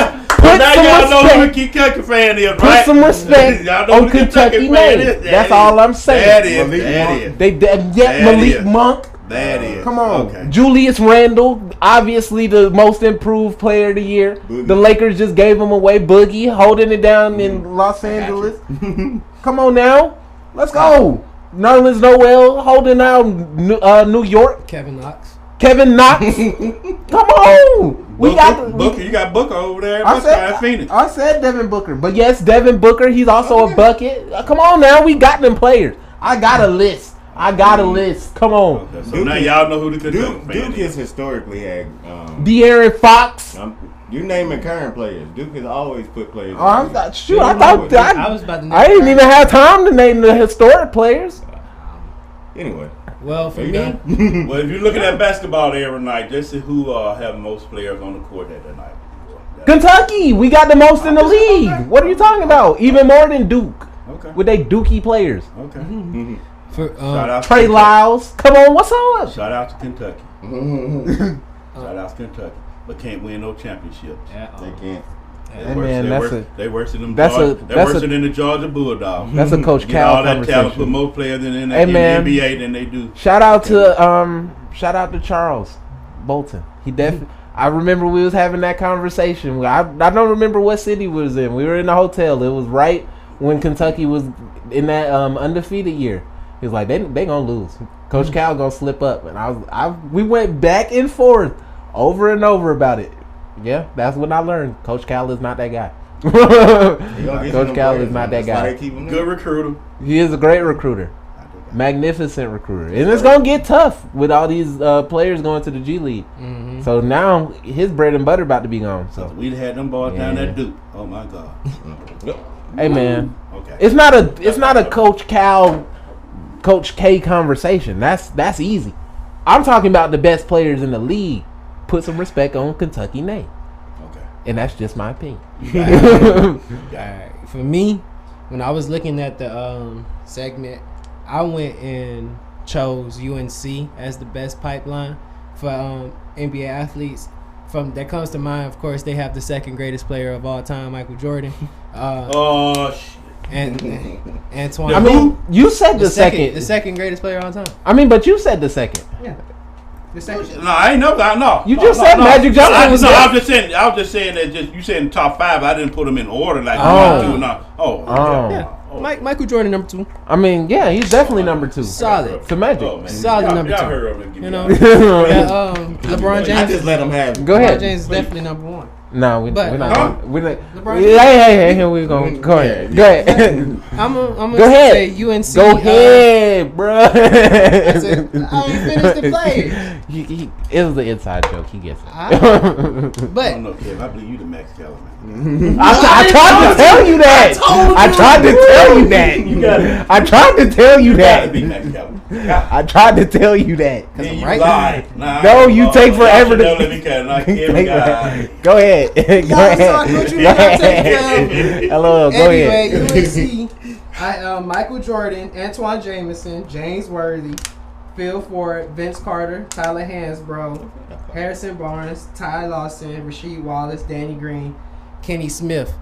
put some respect on Kentucky Nate. That's all I'm saying. Malik Monk. That is. Come on. Okay. Julius Randle, obviously the most improved player of the year. Boogie. The Lakers just gave him away. Boogie holding it down in Los Angeles. Come on now. Let's go. Nerlens Noel holding out New York. Kevin Knox. Come on. Booker. You got Booker over there. I said Devin Booker. But yes, Devin Booker, he's also a bucket. Come on now. We got them players. I got a list. Come on. Okay, so now y'all know who the Kentucky fan Duke has historically had De'Aaron Fox. You naming current players. Duke has always put players. Oh, I'm not sure. I thought I was about to. I didn't even have time to name the historic players. Anyway. Well, for me, well, if you're looking at basketball every night, just see who have most players on the court that night. Kentucky, we got the most in the league. Okay. What are you talking about? Even more than Duke. Okay. With they Dookie players. Okay. For, Shout out Trey Lyles. Come on, what's up? Shout out to Kentucky. Shout out to Kentucky. But can't win no championships. They can't. They worse than the Georgia Bulldogs. That's a Coach Cal conversation. All that talent put more players in the NBA than they do. Shout out to Charles Bolton. He definitely. I remember we was having that conversation. I don't remember what city we was in. We were in a hotel. It was right when Kentucky was in that undefeated year. He was like, they gonna lose. Coach Cal gonna slip up, and we went back and forth over and over about it. Yeah, that's when I learned Coach Cal is not that guy. Coach Cal is not that guy. Good recruiter. He is a great recruiter, magnificent recruiter, and it's gonna get tough with all these players going to the G League. Mm-hmm. So now his bread and butter about to be gone. So we'd had them boys down at Duke. Oh my God. Hey man, okay. It's not a Coach Cal. Coach K conversation. That's easy. I'm talking about the best players in the league. Put some respect on Kentucky Nate. Okay. And that's just my opinion. Alright. For me, when I was looking at the segment, I went and chose UNC as the best pipeline for NBA athletes. That comes to mind, of course, they have the second greatest player of all time, Michael Jordan. And Antoine. I mean, you said the second. The second greatest player of all time. I mean, but you said the second. Yeah. The second. No, I ain't know that. No. You just said Magic Johnson. I was just saying that. You said in top 5. I didn't put them in order like you want to. Yeah. Michael Jordan number 2. I mean, yeah, he's definitely number 2. Solid. To Magic. Solid number 2. Heard of him. You know. LeBron James. I just let him have it. Go ahead. LeBron James is definitely number 1. No, we're not. Hey, here we go. Go ahead. I'm gonna say UNC. Go ahead, bro. I said, I ain't finished the play. It was the inside joke. He gets it. But I don't know, Kev. I believe you the Max Kellerman. I tried to tell you that. I tried to tell you that. I tried to tell you that. Be Max Kellerman. I tried to tell you that. Yeah, you right. lied. Nah, No, you take forever to. Go ahead. Go ahead. Hello. Go anyway, ahead. UNC. Michael Jordan, Antoine Jameson, James Worthy, Phil Ford, Vince Carter, Tyler Hansbrough, Harrison Barnes, Ty Lawson, Rasheed Wallace, Danny Green, Kenny Smith.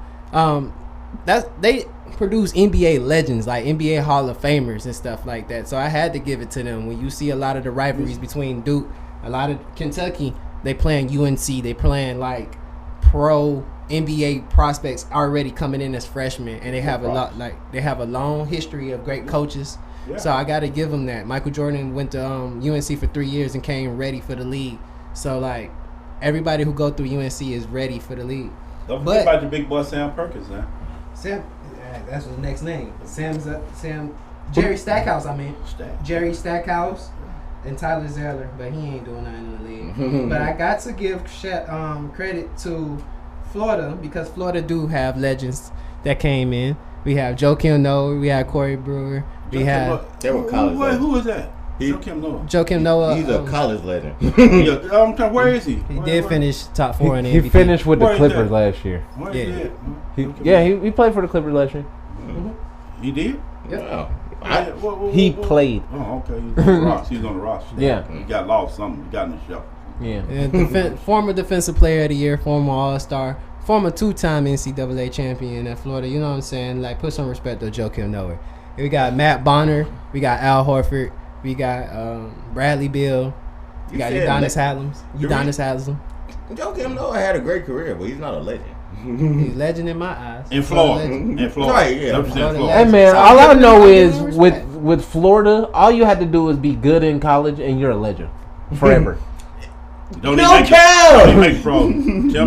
They produce NBA legends, like NBA Hall of Famers and stuff like that. So I had to give it to them. When you see a lot of the rivalries between Duke, a lot of Kentucky, they playing UNC, they playing like pro NBA prospects already coming in as freshmen, and they have they have a long history of great coaches. Yeah. So I got to give them that. Michael Jordan went to UNC for 3 years and came ready for the league. So like everybody who go through UNC is ready for the league. Don't forget about the big boy Sam Perkins now. Sam, that's his next name. Jerry Stackhouse. Jerry Stackhouse and Tyler Zeller, but he ain't doing nothing in the league. But I got to give credit to Florida, because Florida do have legends that came in. We have Joakim Noah, we have Corey Brewer, they were college. Who is that? Joakim Noah. He's a college legend. Where is he? He did finish top 4 in the MVP. He finished with the Clippers last year. He played for the Clippers last year. He did? Yep. Wow. He played. Oh, okay. He's on the roster. He's on the roster. Yeah. He got lost something. He got in the shuffle. Yeah. Former Defensive Player of the Year, former All-Star, former 2-time NCAA champion at Florida. You know what I'm saying? Like, put some respect to Joakim Noah. We got Matt Bonner. We got Al Horford. We got Bradley Beal. We got Udonis Haslem. Joakim Noah had a great career, but he's not a legend. He's a legend in my eyes. In Florida. Right, yeah. Hey, man, all I know is with Florida, all you had to do is be good in college, and you're a legend forever. Don't count.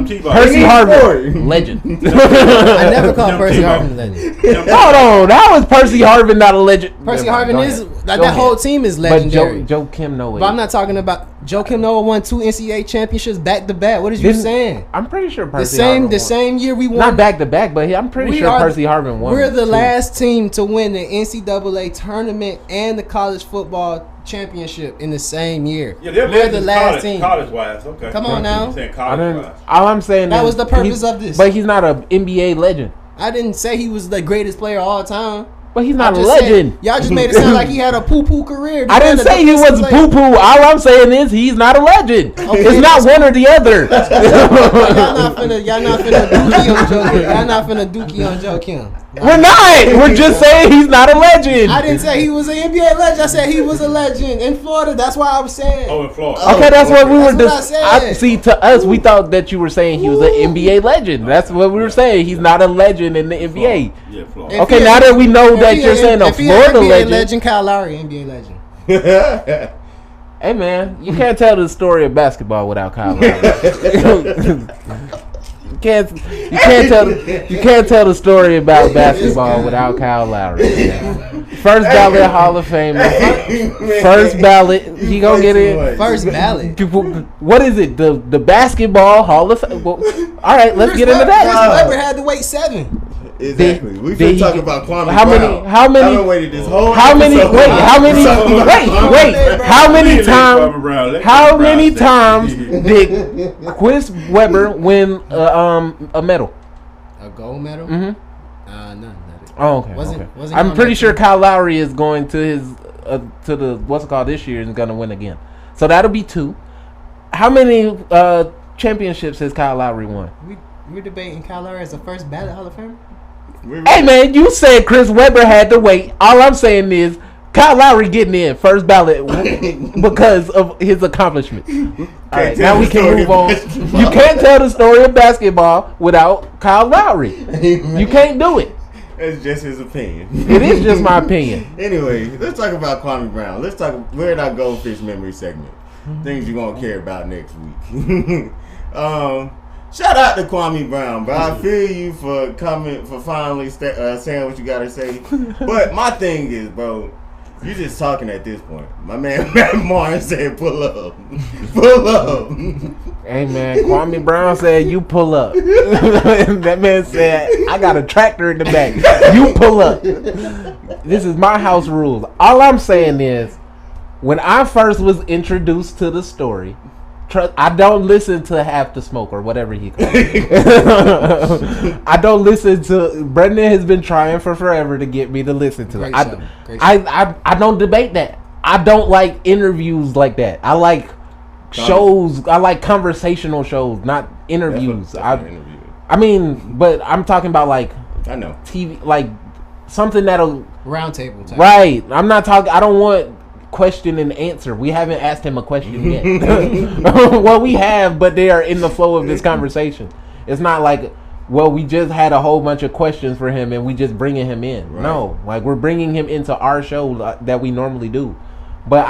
Tebow. Percy Harvin, legend. I never called Percy Harvin legend. Hold on, that was Percy Harvin, not a legend. Percy Harvin is that whole team is legendary. But Joakim Noah. But I'm not talking about Joakim Noah won 2 NCAA championships back to back. What is you saying? I'm pretty sure Percy Harvin the same year we won. Not back to back, but I'm pretty sure Percy Harvin won. We're the last team to win the NCAA tournament and the college football championship in the same year. Yeah, they're the last team. College-wise, okay. Come on now. All I'm saying that was the purpose of this. But he's not an NBA legend. I didn't say he was the greatest player of all time. But he's not a legend. Y'all just made it sound like he had a poo-poo career. I didn't say he was poo-poo. All I'm saying is he's not a legend. Okay, it's not one or the other. Y'all not finna dookie on Joakim. Y'all not finna dookie on Joakim. We're not. We're just saying he's not a legend. I didn't say he was an NBA legend. I said he was a legend in Florida. That's why I was saying. Oh, in Florida. Okay, that's what we were discussing. See, to us, we thought that you were saying he was an NBA legend. That's what we were saying. He's not a legend in the NBA. Yeah, Florida. Okay, now that we know that you're saying a Florida legend. Kyle Lowry, NBA legend. Hey man, you can't tell the story of basketball without Kyle Lowry. You can't tell the story about basketball without Kyle Lowry. First ballot Hall of Famer. First ballot, he gonna get in. First ballot. What is it? The basketball Hall of Fame. Well, all right, let's get into that. Chris Webber had to wait 7. Exactly. We been talking about Kwame How many? Brown. How many? I've waited this whole how many? episode. Wait. How many? Wait. How many times? How many times did Chris Webber win a medal? A gold medal? Mm-hmm. None. Oh, okay. Wasn't I'm pretty sure Kyle Lowry is going to his to the what's it called this year and going to win again. So that'll be 2. How many championships has Kyle Lowry won? We're debating Kyle Lowry as a first ballot Hall of Famer. Hey man, you said Chris Webber had to wait. All I'm saying is Kyle Lowry getting in first ballot because of his accomplishments. All right, now we can move on. You can't tell the story of basketball without Kyle Lowry. You can't do it. It's just his opinion. It is just my opinion. Anyway, let's talk about Kwame Brown. We're in our Goldfish memory segment. Things you're gonna care about next week. Shout out to Kwame Brown, bro. I feel you for finally saying what you gotta say. But my thing is, bro, you just talking at this point. My man Matt Martin said, "Pull up, pull up." Hey man, Kwame Brown said, "You pull up." That man said, "I got a tractor in the back. You pull up." This is my house rules. All I'm saying is, when I first was introduced to the story, I don't listen to Half the Smoke or whatever he calls it. I don't listen to. Brendan has been trying for forever to get me to listen to it. I don't debate that. I don't like interviews like that. I like shows. I like conversational shows, not interviews. I mean, but I'm talking about like I know TV, like something that'll roundtable type. Right. I'm not talking. I don't want question and answer. We haven't asked him a question yet. Well, we have, but they are in the flow of this conversation. It's not like, well, we just had a whole bunch of questions for him and we just bringing him in. Right. No, like we're bringing him into our show that we normally do. But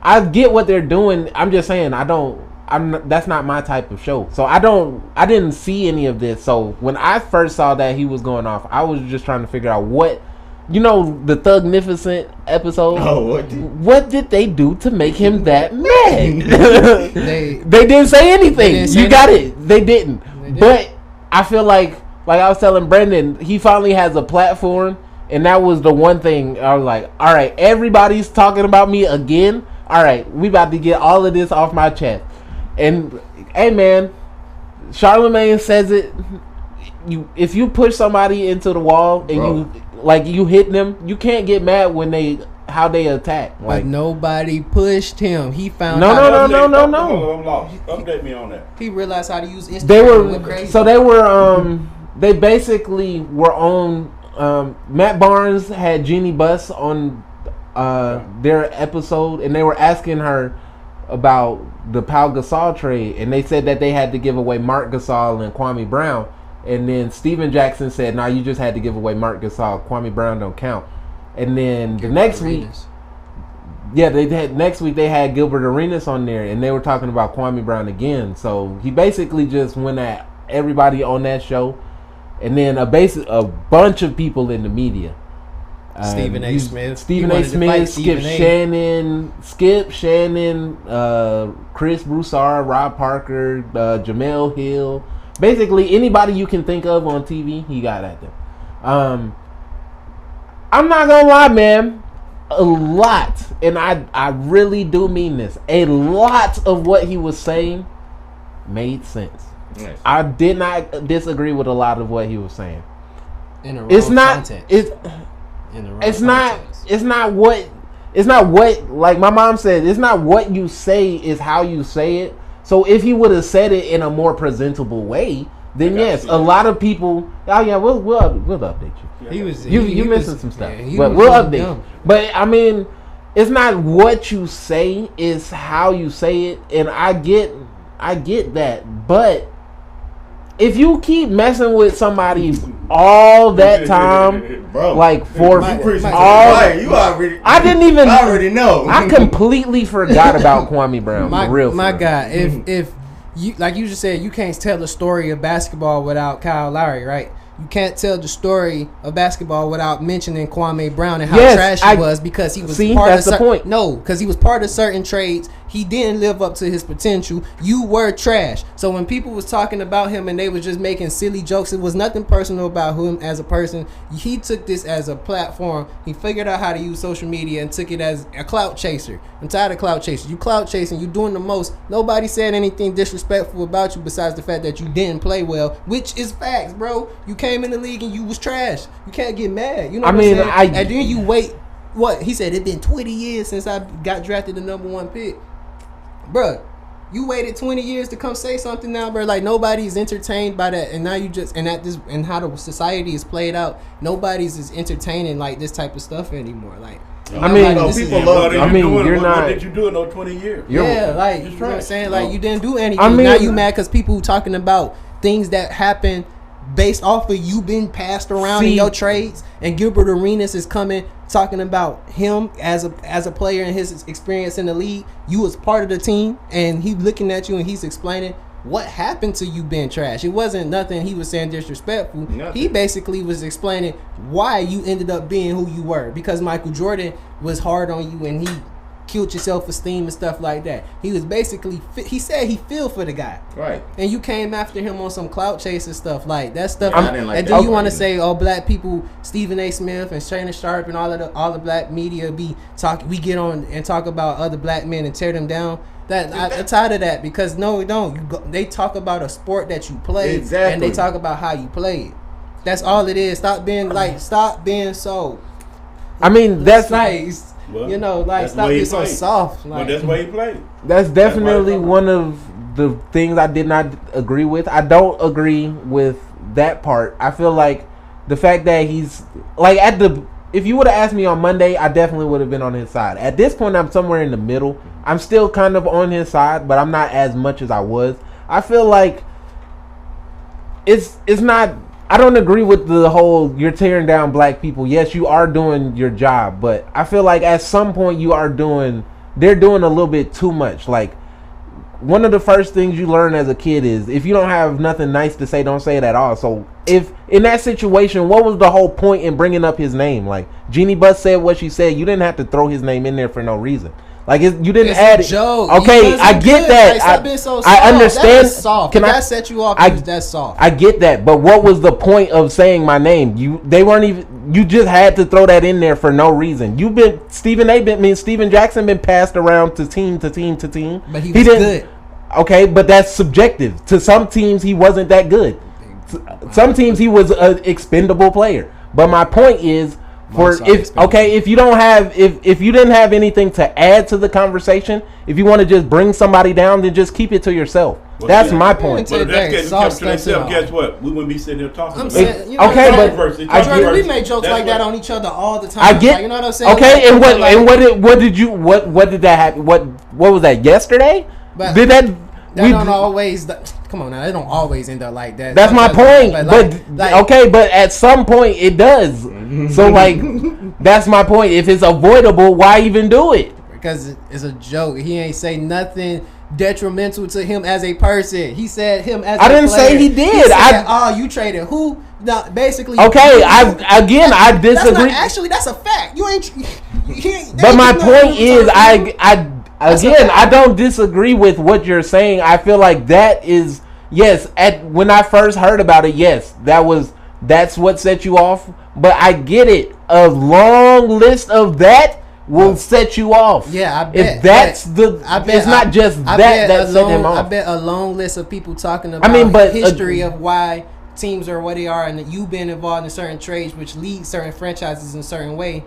I get what they're doing. I'm just saying that's not my type of show. So I didn't see any of this. So when I first saw that he was going off, I was just trying to figure out what, the Thugnificent episode. Oh, what did they do to make him that mad? they didn't say anything. You got it. They didn't. But I feel like I was telling Brendan, he finally has a platform, and that was the one thing I was like, all right, everybody's talking about me again. All right, we about to get all of this off my chest. And hey, man, Charlemagne says it. If you push somebody into the wall and you hit them, you can't get mad when how they attack. Like, but nobody pushed him. He found no. I'm lost. Update me on that. He realized how to use Instagram. They basically were on. Matt Barnes had Jeannie Buss on their episode, and they were asking her about the Pau Gasol trade, and they said that they had to give away Mark Gasol and Kwame Brown. And then Steven Jackson said, "No, you just had to give away Mark Gasol. Kwame Brown don't count." And then the next week, next week they had Gilbert Arenas on there, and they were talking about Kwame Brown again. So he basically just went at everybody on that show, and then a bunch of people in the media. Stephen A. Smith, Skip Shannon, Chris Broussard, Rob Parker, Jamel Hill. Basically, anybody you can think of on TV, he got at them. I'm not gonna lie, man. A lot, and I really do mean this. A lot of what he was saying made sense. Nice. I did not disagree with a lot of what he was saying. In the wrong context. It's not what like my mom said. It's not what you say, is how you say it. So if he would have said it in a more presentable way, then yes, a lot of people. Oh yeah, we'll update you. You missing some stuff, but we'll update you. But I mean, it's not what you say, it's how you say it, and I get that. But if you keep messing with somebody all that time, bro, like for I already know. I completely forgot about Kwame Brown. My God, if you, like you just said, you can't tell the story of basketball without Kyle Lowry, right? You can't tell the story of basketball without mentioning Kwame Brown and how trash he was, because he was part of the point. No, because he was part of certain trades. He didn't live up to his potential. You were trash. So when people was talking about him and they was just making silly jokes, it was nothing personal about him as a person. He took this as a platform. He figured out how to use social media and took it as a clout chaser. I'm tired of clout chasers. You clout chasing. You doing the most. Nobody said anything disrespectful about you besides the fact that you didn't play well, which is facts, bro. You came in the league and you was trash. You can't get mad. You know what I'm saying? And then you wait. What? He said, it's been 20 years since I got drafted the #1 pick. Bruh, you waited 20 years to come say something now, bro. Like, nobody's entertained by that, and now you just and how the society is played out, nobody's is entertaining like this type of stuff anymore. Like, I mean, people love it. I mean, you're not. What did you do in those 20 years? Yeah, like, you know what I'm saying? Like, you didn't do anything. I mean, now you mad because people talking about things that happened based off of you being passed around in your trades, and Gilbert Arenas is coming talking about him as a player and his experience in the league. You was part of the team, and he looking at you and he's explaining what happened to you being trash. It wasn't nothing he was saying disrespectful. Nothing. He basically was explaining why you ended up being who you were, because Michael Jordan was hard on you and killed your self-esteem and stuff like that. He was basically, he said he feel for the guy. Right. And you came after him on some clout chasing stuff like that stuff. I didn't like and that then you part want to either. say, oh, black people, Stephen A. Smith and Shannon Sharp and all the black media be talking. We get on and talk about other black men and tear them down. I'm tired of that because no, we don't. They talk about a sport that you play, Exactly. and they talk about how you play it. That's all it is. Stop being so. I mean, that's nice. Well, You know, like that's stop the way he being so played. soft. Well, Like, that's why he played. That's definitely That's why- one of the things I did not agree with. I don't agree with that part. I feel like the fact that he's like if you would have asked me on Monday, I definitely would have been on his side. At this point, I'm somewhere in the middle. I'm still kind of on his side, but I'm not as much as I was. I feel like it's not. I don't agree with the whole you're tearing down black people. Yes, you are doing your job, but I feel like at some point they're doing a little bit too much. Like, one of the first things you learn as a kid is if you don't have nothing nice to say, don't say it at all. So if in that situation, what was the whole point in bringing up his name? Like, Jeannie Buss said what she said. You didn't have to throw his name in there for no reason. Like, you didn't it's add a it. joke. Okay, He wasn't I get good. that. Like, stop being so soft. I understand. That is soft. Can If I that set you off? That's soft. I get that, but what was the point of saying my name? They weren't even. You just had to throw that in there for no reason. Steven Jackson been passed around to team to team to team. But he was good. Okay, but that's subjective. To some teams, he wasn't that good. Some teams, he was an expendable player. But my point is, if you don't have if you didn't have anything to add to the conversation, if you want to just bring somebody down, then just keep it to yourself. Well, That's yeah. my point. But if Today, that's kept soft to themselves, stuff guess what? We wouldn't be sitting here talking I'm about saying, it. you know, Okay, but Controversy, I get- controversy. we make jokes That's like that what- on each other all the time. I get. Like, you know what I'm saying? Okay, and what Like, what did that happen? What was that yesterday? But Did that? That don't always. Come on now, they don't always end up like that. That's my Sometimes, point. But okay, but at some point it does. So like, that's my point. If it's avoidable, why even do it? because it's a joke. He ain't say nothing detrimental to him as a person. He said him as I a didn't player. say he did. He said, oh, you traded who? No, basically. Okay, I disagree. That's not, actually, that's a fact. You ain't. But my point is, I don't disagree with what you're saying. I feel like that is yes. When I first heard about it, yes, that's what set you off. But I get it. A long list of that will set you off. Yeah, I bet. If that's it's not just that set him off. I bet a long list of people talking about history of why teams are what they are, and that you being involved in certain trades which lead certain franchises in a certain way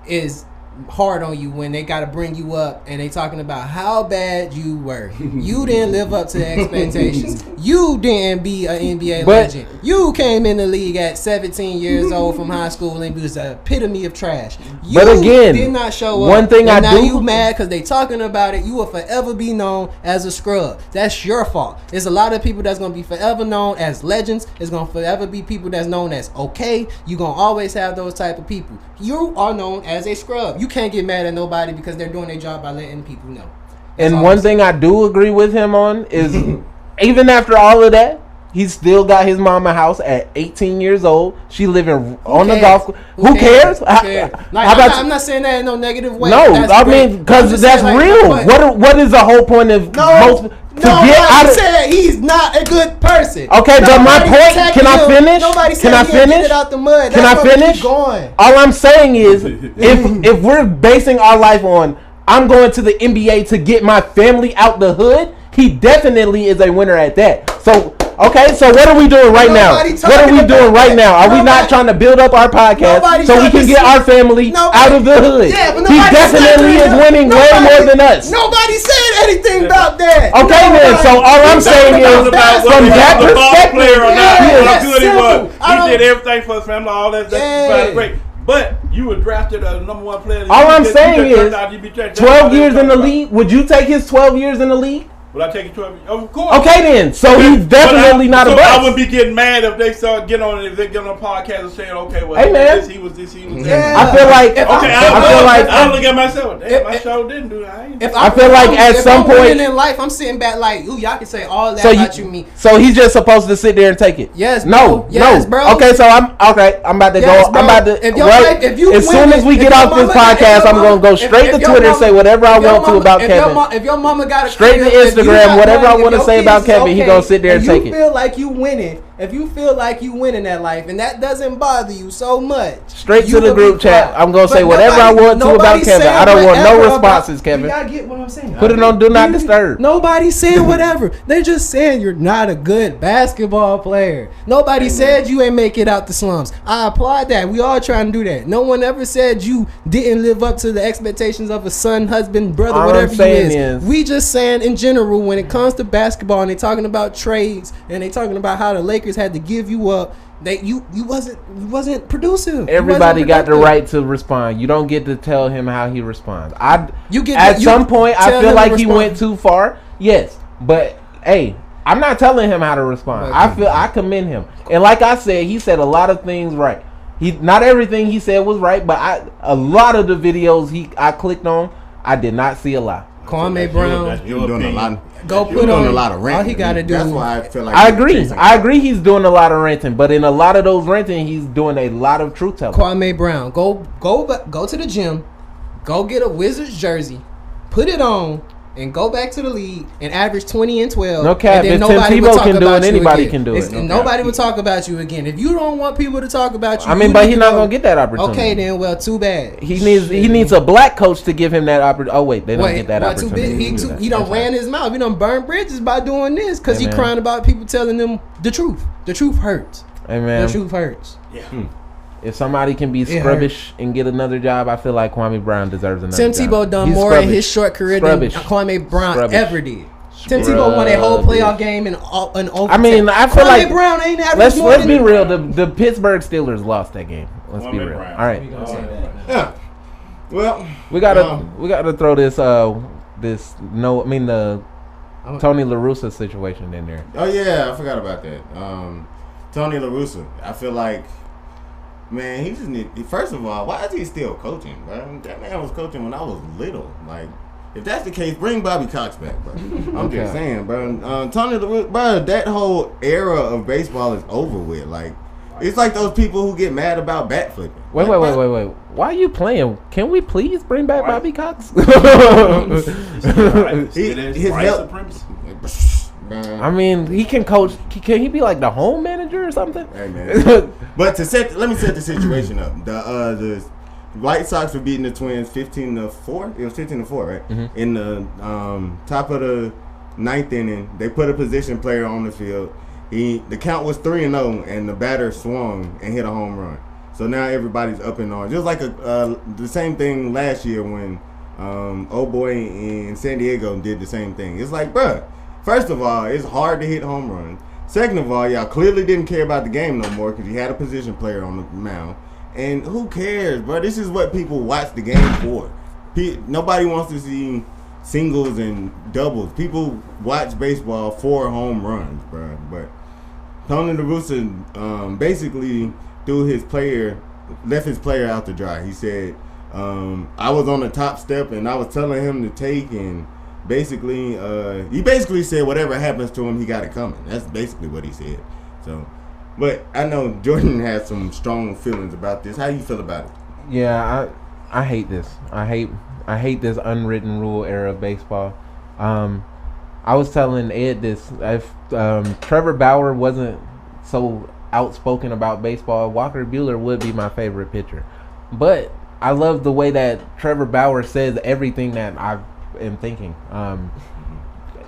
is hard on you when they got to bring you up and they talking about how bad you were. You didn't live up to the expectations. You didn't be an NBA legend. You came in the league at 17 years old from high school and was the epitome of trash. You But again, did not show up. one thing and I now do- you mad because they talking about it. You will forever be known as a scrub. That's your fault. There's a lot of people that's gonna be forever known as legends. There's gonna forever be people that's known as okay. You gonna always have those type of people. You are known as a scrub. You can't get mad at nobody because they're doing their job by letting people know. That's And all one I'm thing I do agree with him on is even after all of that, he still got his mama house at 18 years old. She living on the golf course. Who cares? Who cares? Like, I'm not saying that in no negative way. No, That's I great. mean, because I'm just that's saying, like, real. What is the whole point of Nobody said he's not a good person. Okay, but my point. Can I finish? Nobody said Can I he ain't finish? get it out the mud. Can I That's why we finish? keep going. All I'm saying is, if we're basing our life on, I'm going to the NBA to get my family out the hood, he definitely is a winner at that. So. Okay, so what are we doing right now? What are we doing right now? Are we not trying to build up our podcast so we can get our family out of the hood? Yeah, but he definitely is winning way more than us. Nobody said anything about that. Okay, then. So all I'm saying is, from that perspective, he did everything for his family. All that's great. But you were drafted as number one player. All I'm saying is, 12 years in the league. Would you take his 12 years in the league? Will I take it to him? Of course. Okay, then. So he's definitely not a bust. I wouldn't be getting mad if they start getting on a podcast and saying, okay, well, hey, man. he was this. Yeah. I feel like I look at myself. Damn, my show didn't do that. I feel like at some point in life, I'm sitting back like, ooh, y'all can say all that about me. So he's just supposed to sit there and take it. Yes, bro. Yes, bro. Okay, so I'm about to go. Bro. I'm about to. As soon as we get off this podcast, I'm gonna go straight to Twitter and say whatever I want to about Kevin. If your mama got a straight to Instagram, whatever I want to say about Kevin, he gonna sit there and take it. If you feel like you winning, if you feel like you winning that life, and that doesn't bother you so much, straight to the group chat. I'm gonna say whatever I want to about Kevin. I don't want no responses, Kevin. You gotta get what I'm saying. Put it on Do Not Disturb. Nobody's saying whatever. They're just saying you're not a good basketball player. Nobody said you ain't make it out the slums. I applaud that. We all trying to do that. No one ever said you didn't live up to the expectations of a son, husband, brother, all whatever you is. We just saying in general when it comes to basketball and they talking about trades and they talking about how the Lakers had to give you up. You wasn't producing. Everybody got the right to respond. You don't get to tell him how he responds. Some point I feel like he went too far. Yes, but hey, I'm not telling him how to respond. I commend him. And like I said, he said a lot of things right. Not everything he said was right, but a lot of the videos I clicked on, I did not see a lie. Kwame Brown, you're doing a lot. Go put on a lot of ranting. All he got to do. That's why I feel like I agree. He's doing a lot of ranting, but in a lot of those ranting, he's doing a lot of truth telling. Kwame Brown, go to the gym, go get a Wizards jersey, put it on, and go back to the league and average 20 and 12. No cap. If Tebow can do it, anybody can do it. Nobody will talk about you again. If you don't want people to talk about you, I mean, but he's not gonna get that opportunity. Okay, then, well, too bad. He needs a black coach to give him that opportunity. Oh wait, they don't get that opportunity. He done ran his mouth. He done burned bridges by doing this because he crying about people telling them the truth. The truth hurts. Hey man, the truth hurts. Yeah. If somebody can be scrubbish and get another job, I feel like Kwame Brown deserves another job. Tim Tebow done more in his short career than Kwame Brown ever did. Tim Tebow won a whole playoff game in overtime. I mean, I feel like Brown ain't let's be real. The Pittsburgh Steelers lost that game. Let's be real. All right. Yeah. Well, we gotta throw the Tony La Russa situation in there. Oh yeah, I forgot about that. Tony La Russa. I feel like. Man, he just first of all, why is he still coaching, bro? That man was coaching when I was little. Like, if that's the case, bring Bobby Cox back, bro. I'm just saying, bro. Tony, bro, that whole era of baseball is over with. Like, it's like those people who get mad about bat flipping. Wait. Why are you playing? Can we please bring back Bobby Cox? His supremacy. I mean, he can coach. Can he be like the home manager or something? Hey man. But let me set the situation up. The White Sox were beating the Twins 15-4. It was 15-4, right? Mm-hmm. In the top of the ninth inning, they put a position player on the field. The count was 3-0, and the batter swung and hit a home run. So now everybody's up and on. Just like the same thing last year when old boy in San Diego did the same thing. It's like, bruh. First of all, it's hard to hit home runs. Second of all, y'all clearly didn't care about the game no more because you had a position player on the mound. And who cares, bro? This is what people watch the game for. Nobody wants to see singles and doubles. People watch baseball for home runs, bro. But Tony La Russa basically left his player out to dry. He said, I was on the top step and I was telling him to take and basically, he basically said whatever happens to him, he got it coming. That's basically what he said. So, but I know Jordan has some strong feelings about this. How you feel about it? Yeah, I hate this. I hate this unwritten rule era of baseball. I was telling Ed this. If Trevor Bauer wasn't so outspoken about baseball, Walker Buehler would be my favorite pitcher. But I love the way that Trevor Bauer says everything that I am thinking.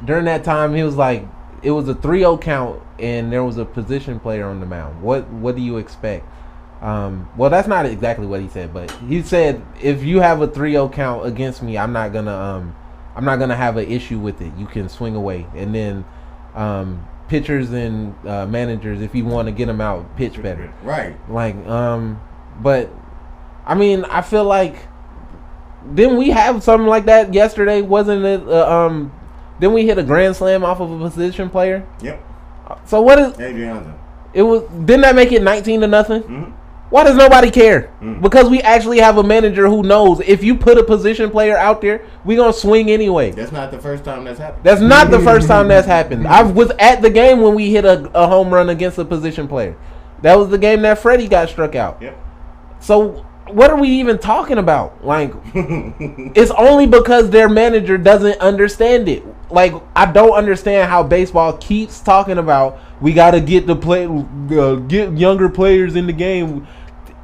During that time, he was like, it was a 3-0 count, and there was a position player on the mound. What do you expect? Well, that's not exactly what he said, but he said if you have a 3-0 count against me, I'm not gonna have an issue with it. You can swing away, and then pitchers and managers, if you want to get them out, pitch better. Right. Like, but I mean, I feel like didn't we have something like that yesterday? Wasn't it Then we hit a grand slam off of a position player. Yep. So what is Adriana. Didn't that make it 19-0? Mm-hmm. Why does nobody care? Mm. Because we actually have a manager who knows if you put a position player out there, we gonna swing anyway. That's not the first time that's happened. That's not the first time that's happened. I was at the game when we hit a home run against a position player. That was the game that Freddie got struck out. Yep. So what are we even talking about? Like, it's only because their manager doesn't understand it. Like, I don't understand how baseball keeps talking about we got to get get younger players in the game.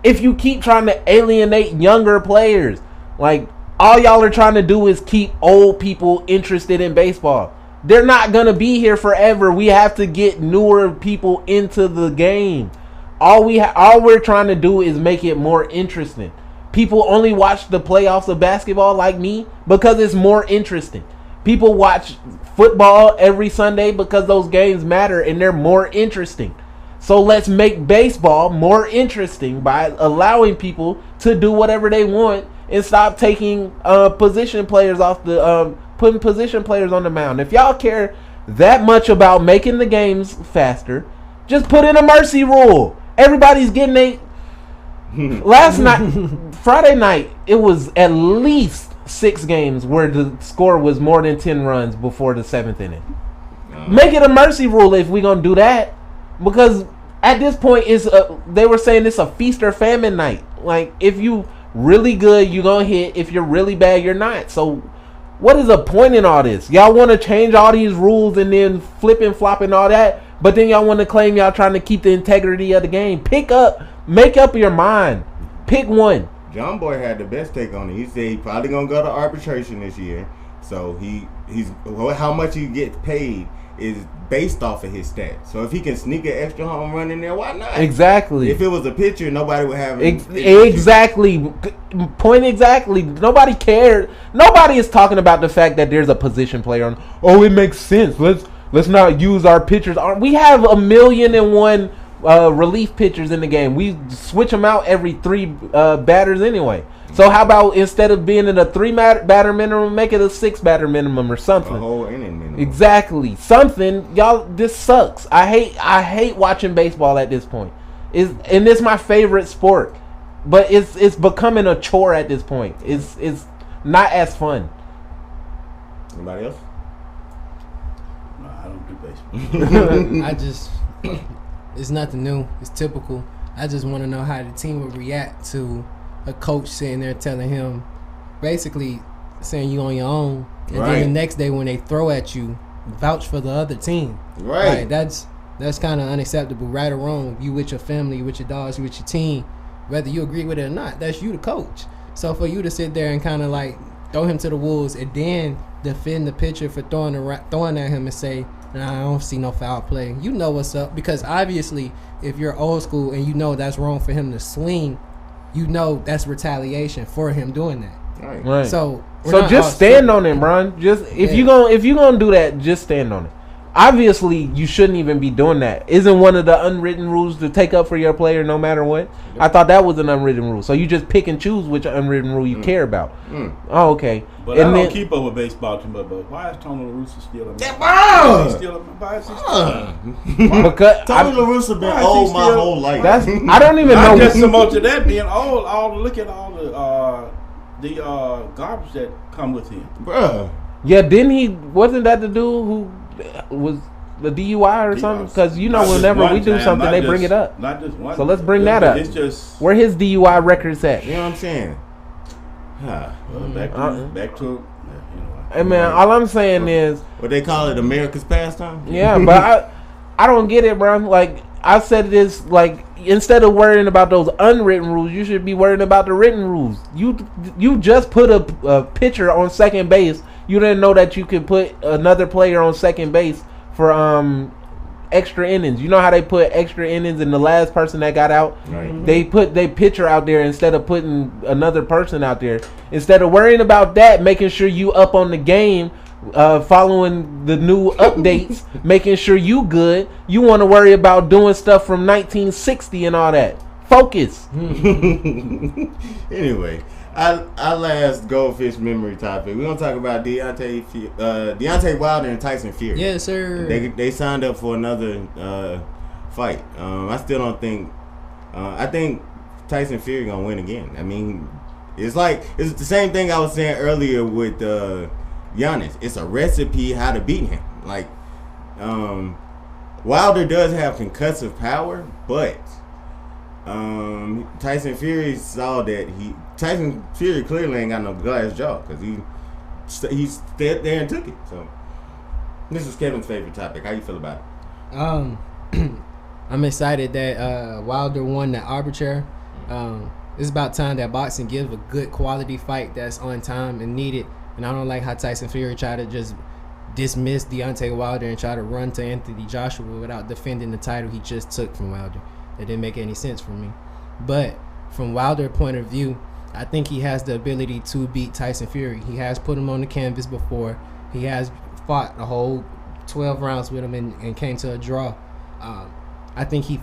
If you keep trying to alienate younger players, like, all y'all are trying to do is keep old people interested in baseball. They're not going to be here forever. We have to get newer people into the game. All we're trying to do is make it more interesting. People only watch the playoffs of basketball like me because it's more interesting. People watch football every Sunday because those games matter and they're more interesting. So let's make baseball more interesting by allowing people to do whatever they want and stop taking position players off the putting position players on the mound. If y'all care that much about making the games faster, just put in a mercy rule. Everybody's getting last night, Friday night, it was at least 6 games where the score was more than 10 runs before the 7th inning. Make it a mercy rule if we're going to do that. Because at this point, they were saying it's a feast or famine night. Like, if you really good, you're going to hit. If you're really bad, you're not. So, what is the point in all this? Y'all want to change all these rules and then flip and flop and all that, but then y'all want to claim y'all trying to keep the integrity of the game. Make up your mind. Pick one. John Boy had the best take on it. He said he's probably going to go to arbitration this year. So, how much he gets paid is based off of his stats. So if he can sneak an extra home run in there, why not? Exactly. If it was a pitcher, nobody would have exactly. Point exactly. Nobody cared. Nobody is talking about the fact that there's a position player on. Oh, it makes sense. Let's not use our pitchers. We have 1,000,001 relief pitchers in the game. We switch them out every 3 batters anyway. So how about instead of being in a 3 batter minimum, make it a 6 batter minimum or something? A whole inning minimum. Exactly. Something. Y'all, this sucks. I hate watching baseball at this point. And it's my favorite sport, but it's becoming a chore at this point. It's not as fun. Anybody else? No, I don't do baseball. It's nothing new. It's typical. I just want to know how the team would react to a coach sitting there telling him, basically saying you on your own, and then the next day when they throw at you, vouch for the other team. Right. That's kind of unacceptable. Right or wrong, you with your family, you with your dogs, you with your team, whether you agree with it or not, that's you the coach. So for you to sit there and kind of like throw him to the wolves and then defend the pitcher for throwing at him and say, nah, I don't see no foul play. You know what's up, because obviously if you're old school and you know that's wrong for him to swing, you know that's retaliation for him doing that. Right. So just stand on it, Bron. Just if you gonna do that, just stand on it. Obviously, you shouldn't even be doing that. Isn't one of the unwritten rules to take up for your player no matter what? I thought that was an unwritten rule. So you just pick and choose which unwritten rule you care about. Oh, okay. But I don't keep up with baseball too much. But why is Tony La Russa still in because Tony La Russa been old my whole life. I don't even know. Just so much of that being old. Look at all the garbage that come with him, bruh. Yeah, didn't he? Wasn't that the dude who was the DUI or something? Because whenever we do something, they bring it up. Not just one. So let's bring that up. It's just where his DUI records at. You know what I'm saying? Back to. Hey man, all I'm saying is what they call it, America's pastime. Yeah, but I don't get it, bro. Like I said, this like instead of worrying about those unwritten rules, you should be worrying about the written rules. You just put a pitcher on second base. You didn't know that you could put another player on second base for extra innings. You know how they put extra innings and the last person that got out? Right. They put their pitcher out there instead of putting another person out there. Instead of worrying about that, making sure you up on the game, following the new updates, making sure you good. You want to worry about doing stuff from 1960 and all that. Focus. Anyway, our last goldfish memory topic. We're gonna talk about Deontay Wilder and Tyson Fury. Yes, sir. They signed up for another fight. I still don't think. I think Tyson Fury gonna win again. I mean, it's the same thing I was saying earlier with Giannis. It's a recipe how to beat him. Like, Wilder does have concussive power, but Tyson Fury saw that Tyson Fury clearly ain't got no glass jaw because he stepped there and took it. So this is Kevin's favorite topic. How you feel about it? I'm excited that Wilder won that arbitrary. It's about time that boxing gives a good quality fight that's on time and needed. And I don't like how Tyson Fury tried to just dismiss Deontay Wilder and try to run to Anthony Joshua without defending the title he just took from Wilder. That didn't make any sense for me. But from Wilder's point of view, I think he has the ability to beat Tyson Fury. He has put him on the canvas before. He has fought a whole 12 rounds with him and came to a draw. I think he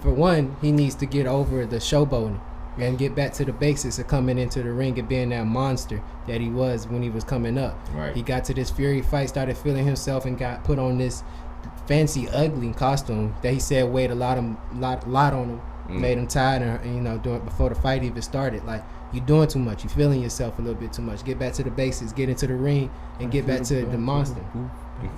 needs to get over the showboating and get back to the basics of coming into the ring and being that monster that he was when he was coming up. Right. He got to this Fury fight, started feeling himself, and got put on this fancy, ugly costume that he said weighed a lot on him, made him tired, and doing before the fight even started. Like, you're doing too much. You're feeling yourself a little bit too much. Get back to the basics. Get into the ring and get back to the monster.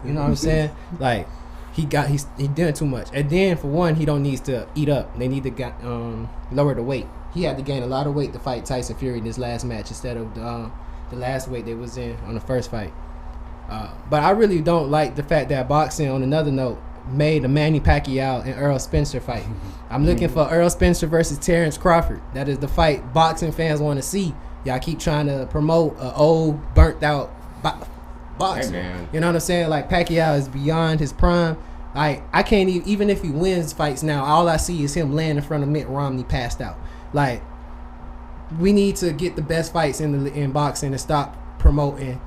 You know what I'm saying? Like, he doing too much. And then for one, he don't need to eat up. They need to lower the weight. He had to gain a lot of weight to fight Tyson Fury in this last match instead of the last weight they was in on the first fight. But I really don't like the fact that boxing, on another note, made a Manny Pacquiao and Earl Spencer fight. I'm looking for Earl Spencer versus Terrence Crawford. That is the fight boxing fans want to see. Y'all keep trying to promote an old, burnt out boxer. Hey, you know what I'm saying? Like, Pacquiao is beyond his prime. I can't even if he wins fights now, all I see is him laying in front of Mitt Romney passed out. Like, we need to get the best fights in boxing and stop promoting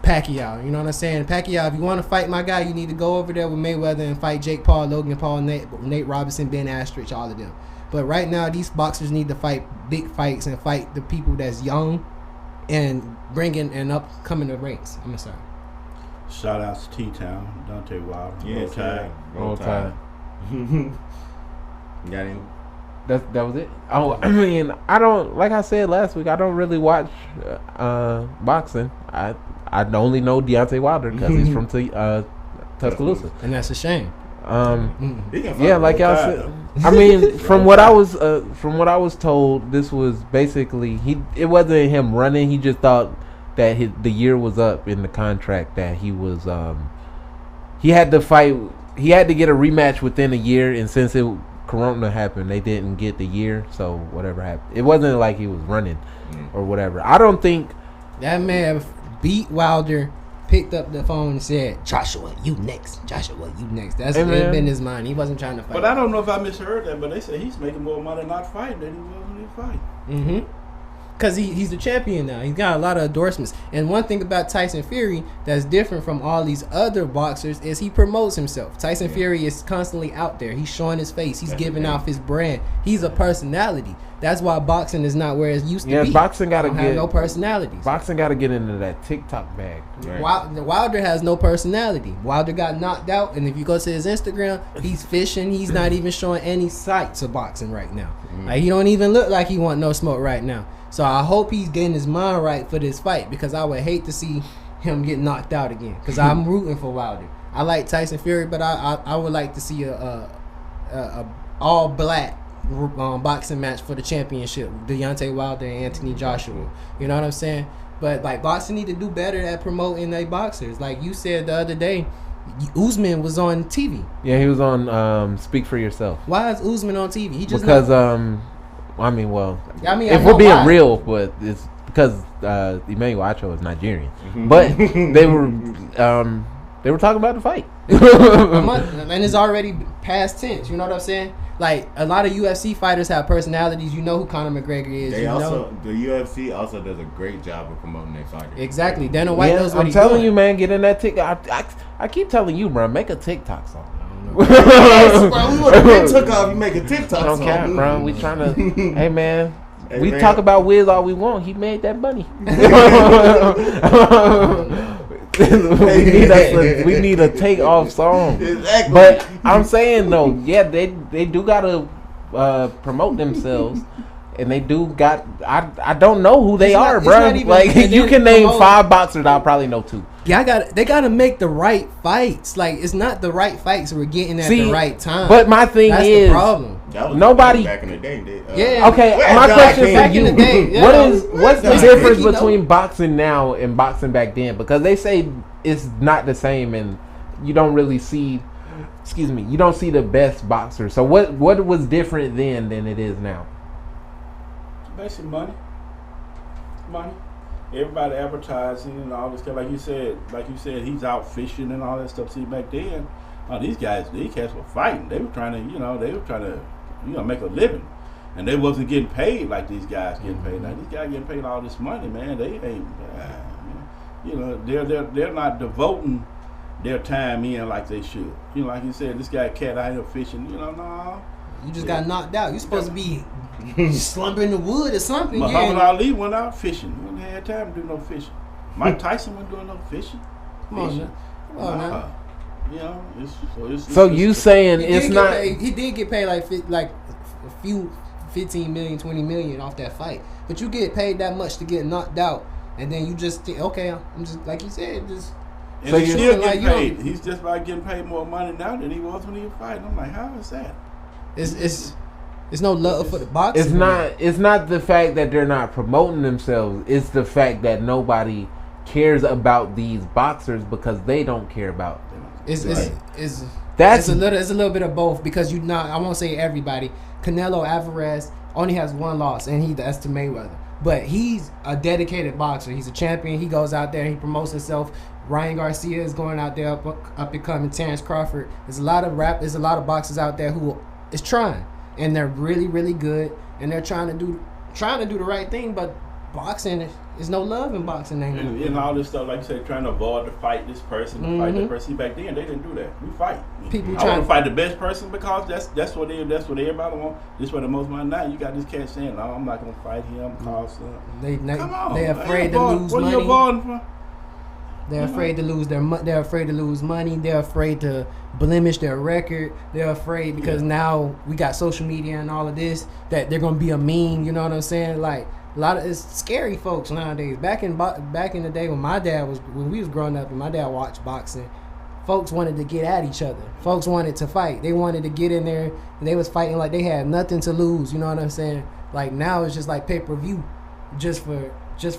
Pacquiao. You know what I'm saying? Pacquiao, if you want to fight my guy, you need to go over there with Mayweather and fight Jake Paul, Logan Paul, Nate Robinson, Ben Askren, all of them. But right now, these boxers need to fight big fights and fight the people that's young and bringing and upcoming the ranks. I'm sorry. Shout out to T-Town, Deontay Wilder. Yeah, Roll Tide. Got him. That was it. Oh, I mean, I don't, like I said last week, I don't really watch boxing. I only know Deontay Wilder because he's from Tuscaloosa, And that's a shame. Yeah, like y'all said. I mean, from what I was told, this was basically it wasn't him running. He just thought that the year was up in the contract that he was he had to fight. He had to get a rematch within a year, and since Corona happened, they didn't get the year. So whatever happened, it wasn't like he was running or whatever. I don't think that man beat Wilder, picked up the phone and said, "Joshua, you next. Joshua, you next." That's been his mind. He wasn't trying to fight. But I don't know if I misheard that, but they said he's making more money not fighting than he was when he fight. Because he's the champion now. He's got a lot of endorsements. And one thing about Tyson Fury that's different from all these other boxers is he promotes himself. Tyson Fury is constantly out there. He's showing his face. He's giving off his brand. He's a personality. That's why boxing is not where it used to be. Yeah, boxing got to have no personalities. Boxing got to get into that TikTok bag. Right. Wilder has no personality. Wilder got knocked out, and if you go to his Instagram, he's fishing. He's not even showing any sights of boxing right now. Like, he don't even look like he want no smoke right now. So I hope he's getting his mind right for this fight, because I would hate to see him get knocked out again, because I'm rooting for Wilder. I like Tyson Fury, but I would like to see a all black boxing match for the championship, Deontay Wilder and Anthony Joshua. You know what I'm saying? But like, boxing need to do better at promoting their boxers. Like you said the other day, Usman was on TV. Yeah, he was on Speak for Yourself. Why is Usman on TV? He just because if we're being real, but it's because Emmanuel Acho is Nigerian. But they were talking about the fight. And it's already past tense. You know what I'm saying? Like, a lot of UFC fighters have personalities. You know who Conor McGregor is. The UFC also does a great job of promoting their fighters. Exactly. Dana White knows what I'm he's telling doing. you, man, get in that TikTok. I keep telling you, bro, make a TikTok song. Yes, bro, we would have been took off. You make a TikTok I don't song. care, bro. We trying to. Hey, man. We talk about Wiz all we want. He made that money. we need a take off song. Exactly. But I'm saying though, yeah, they do gotta promote themselves. And they do got. I don't know who they are, bro. Like you can name 5 boxers, I'll probably know 2. Yeah, they gotta make the right fights. Like it's not the right fights we're getting at the right time. But my thing that's is, the problem. Nobody back in the day did. Yeah. Okay, my question for back you: in the day, what's the difference between boxing now and boxing back then? Because they say it's not the same, and you don't really see. Excuse me, you don't see the best boxers. So what was different then than it is now? Basically money. Everybody advertising and all this stuff. Like you said, he's out fishing and all that stuff. See, back then, these cats were fighting. They were trying to, make a living, and they wasn't getting paid like these guys getting paid. Now these guys getting paid all this money, man. They ain't, they're not devoting their time in like they should. Like you said, this guy cat out here fishing. No. You just got knocked out. You're supposed to be slumbering in the wood or something. Muhammad Ali went out fishing. He didn't have time to do no fishing. Mike Tyson wasn't doing no fishing. Come on now. So you saying it's not? He did get paid like a few 15 million, 20 million off that fight. But you get paid that much to get knocked out, and then you just think, okay, I'm just like you said, just. And he's still getting paid. He's just about getting paid more money now than he was when he was fighting. I'm like, how is that? It's no love for the boxing. It's not the fact that they're not promoting themselves. It's the fact that nobody cares about these boxers because they don't care about them. It's a little bit of both because I won't say everybody. Canelo Alvarez only has 1 loss and that's to Mayweather. But he's a dedicated boxer. He's a champion. He goes out there and he promotes himself. Ryan Garcia is going out there up and coming. Terrence Crawford. There's a lot of boxers out there who is trying, and they're really, really good, and they're trying to do the right thing. But boxing, there's no love in boxing anymore. And all this stuff, like you said, trying to avoid to fight this person, to fight that person. Back then, they didn't do that. We fight. I want to fight the best person because that's what everybody want. This is what the most money. Now you got this cat saying, "No, I'm not gonna fight him." Come on, they're afraid to lose money. What are you avoiding for? They're afraid to lose They're afraid to lose money. They're afraid to blemish their record. They're afraid because now we got social media and all of this that they're gonna be a meme. You know what I'm saying? Like it's scary folks nowadays. Back in the day when we was growing up and my dad watched boxing, folks wanted to get at each other. Folks wanted to fight. They wanted to get in there and they was fighting like they had nothing to lose. You know what I'm saying? Like now it's just like pay-per-view, just for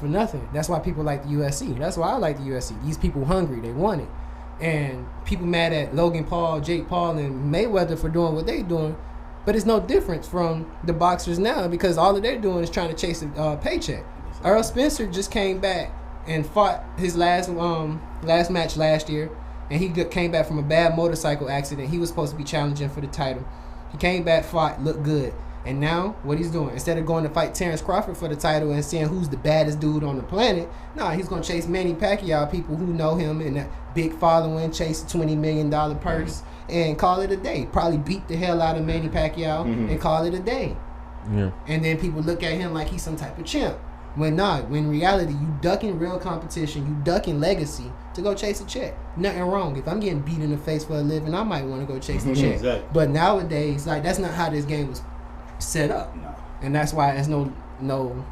nothing. That's why people like the UFC. That's why I like the UFC. These people hungry. They want it. And people mad at Logan Paul, Jake Paul, and Mayweather for doing what they doing. But it's no difference from the boxers now because all that they're doing is trying to chase a paycheck. Earl Spencer just came back and fought his last match last year. And he came back from a bad motorcycle accident. He was supposed to be challenging for the title. He came back, fought, looked good. And now, what he's doing, instead of going to fight Terrence Crawford for the title and seeing who's the baddest dude on the planet, he's going to chase Manny Pacquiao, people who know him and that big following, chase a $20 million purse, and call it a day. Probably beat the hell out of Manny Pacquiao and call it a day. Yeah. And then people look at him like he's some type of champ. When in reality, you ducking real competition, you ducking legacy to go chase a check. Nothing wrong. If I'm getting beat in the face for a living, I might want to go chase the check. Exactly. But nowadays, that's not how this game was set up, and that's why there's no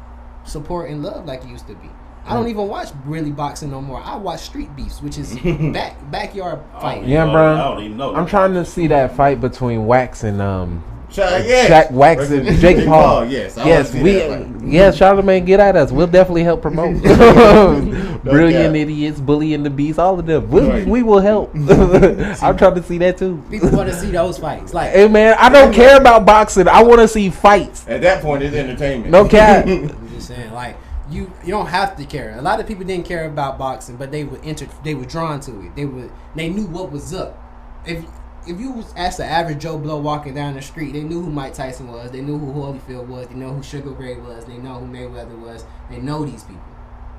support and love like it used to be. I don't even watch really boxing no more. I watch street beefs, which is backyard fighting. Yeah, bro. I don't even know. I'm trying to see that fight between Wax and Shaq Wax and Jake Paul. Yes, Charlamagne, get at us. We'll definitely help promote. Brilliant idiots, bullying the beast, all of them. We will help. I'm trying to see that too. People want to see those fights. Like, hey man, I don't care about boxing. I want to see fights. At that point, it's entertainment. No cap. I'm just saying, like, you don't have to care. A lot of people didn't care about boxing, but they were drawn to it. They knew what was up. If you asked the average Joe Blow walking down the street, they knew who Mike Tyson was. They knew who Holyfield was. They know who Sugar Ray was. They know who Mayweather was. They know these people.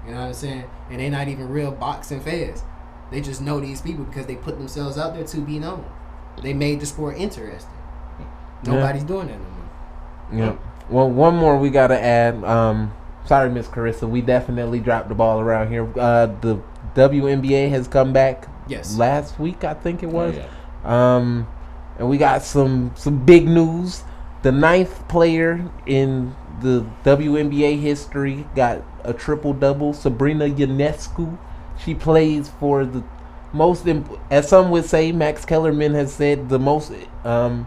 You know what I'm saying? And they're not even real boxing fans. They just know these people because they put themselves out there to be known. They made the sport interesting. Nobody's doing that no more. Yeah. Well, one more we gotta add. Sorry, Miss Carissa, we definitely dropped the ball around here. The WNBA has come back. Yes. Last week, I think it was. Oh, yeah. And we got some big news. The 9th player in the WNBA history got a triple-double. Sabrina Ionescu. She plays for the most, as some would say, Max Kellerman has said, the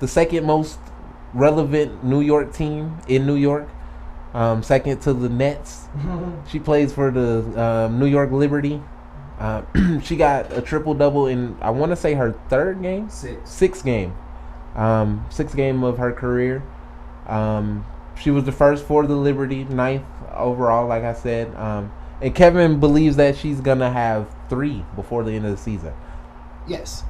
second most relevant New York team in New York. Second to the Nets. She plays for the New York Liberty. She got a triple-double in, I want to say, her third game? Sixth game. Sixth game of her career. She was the first for the Liberty, 9th overall, like I said. And Kevin believes that she's going to have 3 before the end of the season. Yes.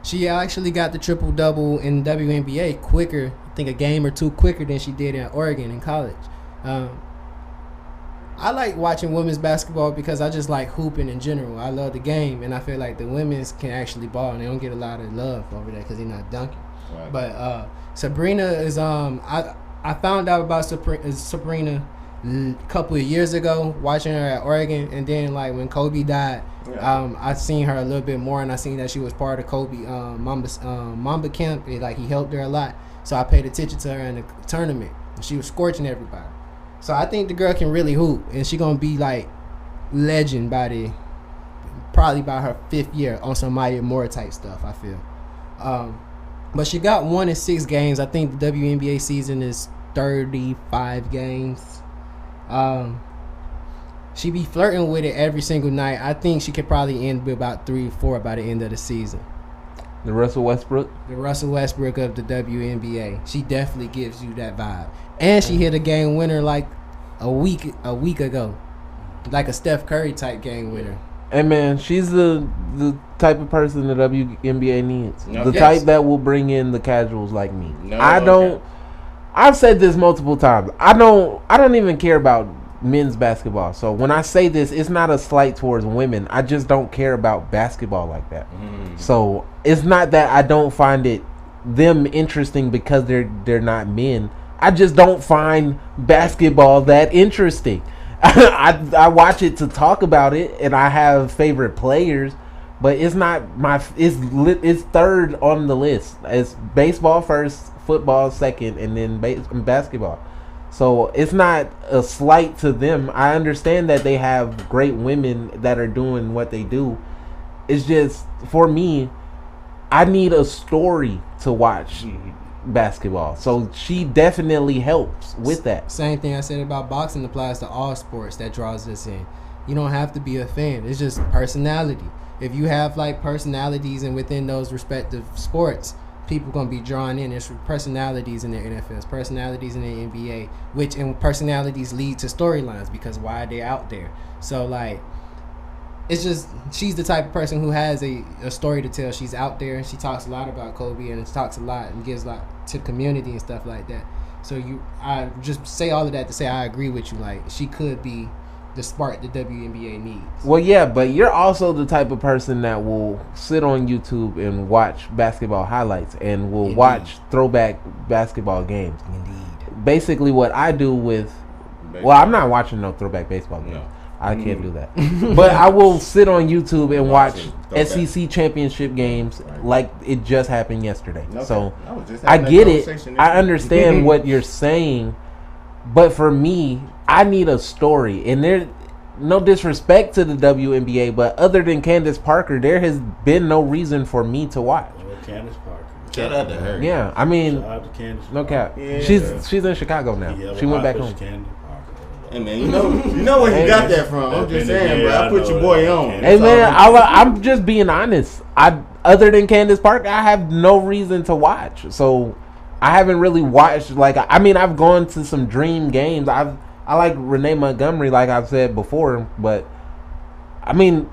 She actually got the triple-double in WNBA quicker, I think a game or 2 quicker than she did in Oregon in college. I like watching women's basketball because I just like hooping in general. I love the game, and I feel like the women's can actually ball, and they don't get a lot of love over there because they're not dunking. Right. But Sabrina is I found out about Sabrina a couple of years ago watching her at Oregon, and then like when Kobe died, I seen her a little bit more, and I seen that she was part of Kobe Mamba camp. Like he helped her a lot, so I paid attention to her in the tournament. And she was scorching everybody. So I think the girl can really hoop, and she gonna be like legend probably by her 5th year on some Maya Moore type stuff. I feel, but she got 1 in 6 games. I think the WNBA season is 35 games. She be flirting with it every single night. I think she could probably end with about 3 or 4 by the end of the season. The Russell Westbrook of the WNBA. She definitely gives you that vibe. And she hit a game winner like a week ago. Like a Steph Curry type game winner. Hey man, she's the type of person the WNBA needs. No. The type that will bring in the casuals like me. No, I've said this multiple times. I don't even care about men's basketball. So when I say this, it's not a slight towards women. I just don't care about basketball like that. So it's not that I don't find them interesting because they're not men. I just don't find basketball that interesting. I watch it to talk about it, and I have favorite players, but it's not it's third on the list. It's baseball first, football second, and then basketball. So it's not a slight to them. I understand that they have great women that are doing what they do. It's just, for me, I need a story to watch basketball. So she definitely helps with that. Same thing I said about boxing applies to all sports that draws us in. You don't have to be a fan. It's just personality. If you have like personalities and within those respective sports, people gonna be drawn in. There's personalities in the NFL, personalities in the NBA, and personalities lead to storylines because why are they out there? So like, it's just, she's the type of person who has a story to tell. She's out there and she talks a lot about Kobe and talks a lot and gives a lot to the community and stuff like that. So I just say all of that to say I agree with you. Like, she could be the spark the WNBA needs. Well, yeah, but you're also the type of person that will sit on YouTube and watch basketball highlights and will watch throwback basketball games. Indeed. Basically, what I do with, well, I'm not watching no throwback baseball games. No. I can't do that. But I will sit on YouTube and watch SEC championship games like it just happened yesterday. Okay. So I get it. I understand what you're saying. But for me, I need a story. And there, no disrespect to the WNBA, but other than Candace Parker, there has been no reason for me to watch. Candace Parker. Shout out to her. Yeah, I mean, shout out to Candace no cap. Yeah. She's in Chicago now. Yeah, she went back home. Hey man, you know where you got that from. I'm just saying, bro. I put your boy on. Hey man, I'm just being honest. Other than Candace Parker, I have no reason to watch. So I haven't really watched. Like, I mean, I've gone to some dream games. I like Renee Montgomery, like I've said before, but I mean,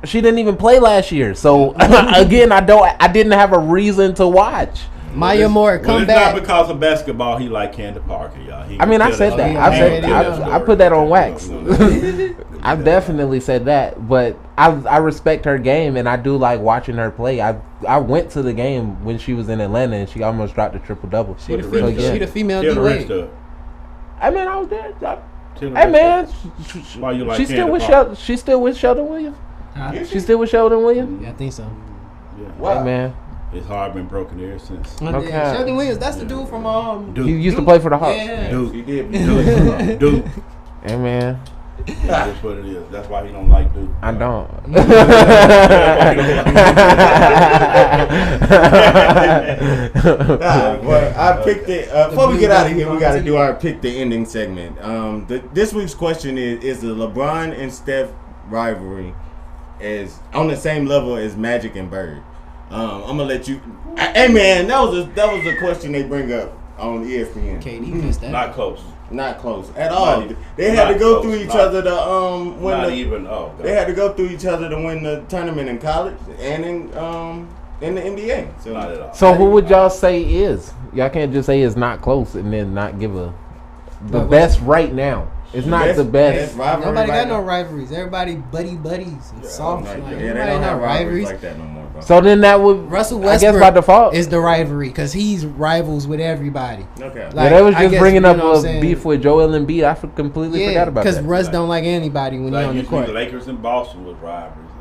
she didn't even play last year. So again, I didn't have a reason to watch. Maya Moore, come it's back. not because of basketball. He like Candace Parker, y'all. I said that. I put that on wax. I definitely said that, but I respect her game, and I do like watching her play. I went to the game when she was in Atlanta, and she almost dropped a triple-double. She the female D-Wade. I mean, I was there. Hey, man. Why you like she's still with Sheldon. She's still with Sheldon Williams. She's still with Sheldon Williams. Yeah, I think so. Yeah. Wow. Hey, man. His heart been broken ever since. Okay. Sheldon Williams, that's the dude from Duke. He used to play for the Hawks. Yeah. Duke. He did. Duke. Hey, man. That's what it is. That's why he don't like Duke. I don't. Well, I picked it. Before we get out of here, we got to do our pick the ending segment. This week's question is the LeBron and Steph rivalry is on the same level as Magic and Bird? I'm gonna let you. Hey man, that was a question they bring up on ESPN. KD missed that. Not close. Not close at all. They had to go through each other to win not the. Even. Oh, God. They had to go through each other to win the tournament in college and in the NBA. So Not at all. So who would y'all say is? Y'all can't just say it's not close and then not give the best right now. It's not the best. Nobody got no rivalries. Everybody buddies and soft. They Nobody don't have rivalries like that no more, bro. So then that would Russell I guess Westbrook by default is the rivalry because he's rivals with everybody. Okay. yeah, they was I just guess, bringing up you know what I'm a saying? beef with Joel Embiid. I completely forgot about because that. Russ don't like anybody when he's Like on the usually court. the Lakers and Boston was rivalries.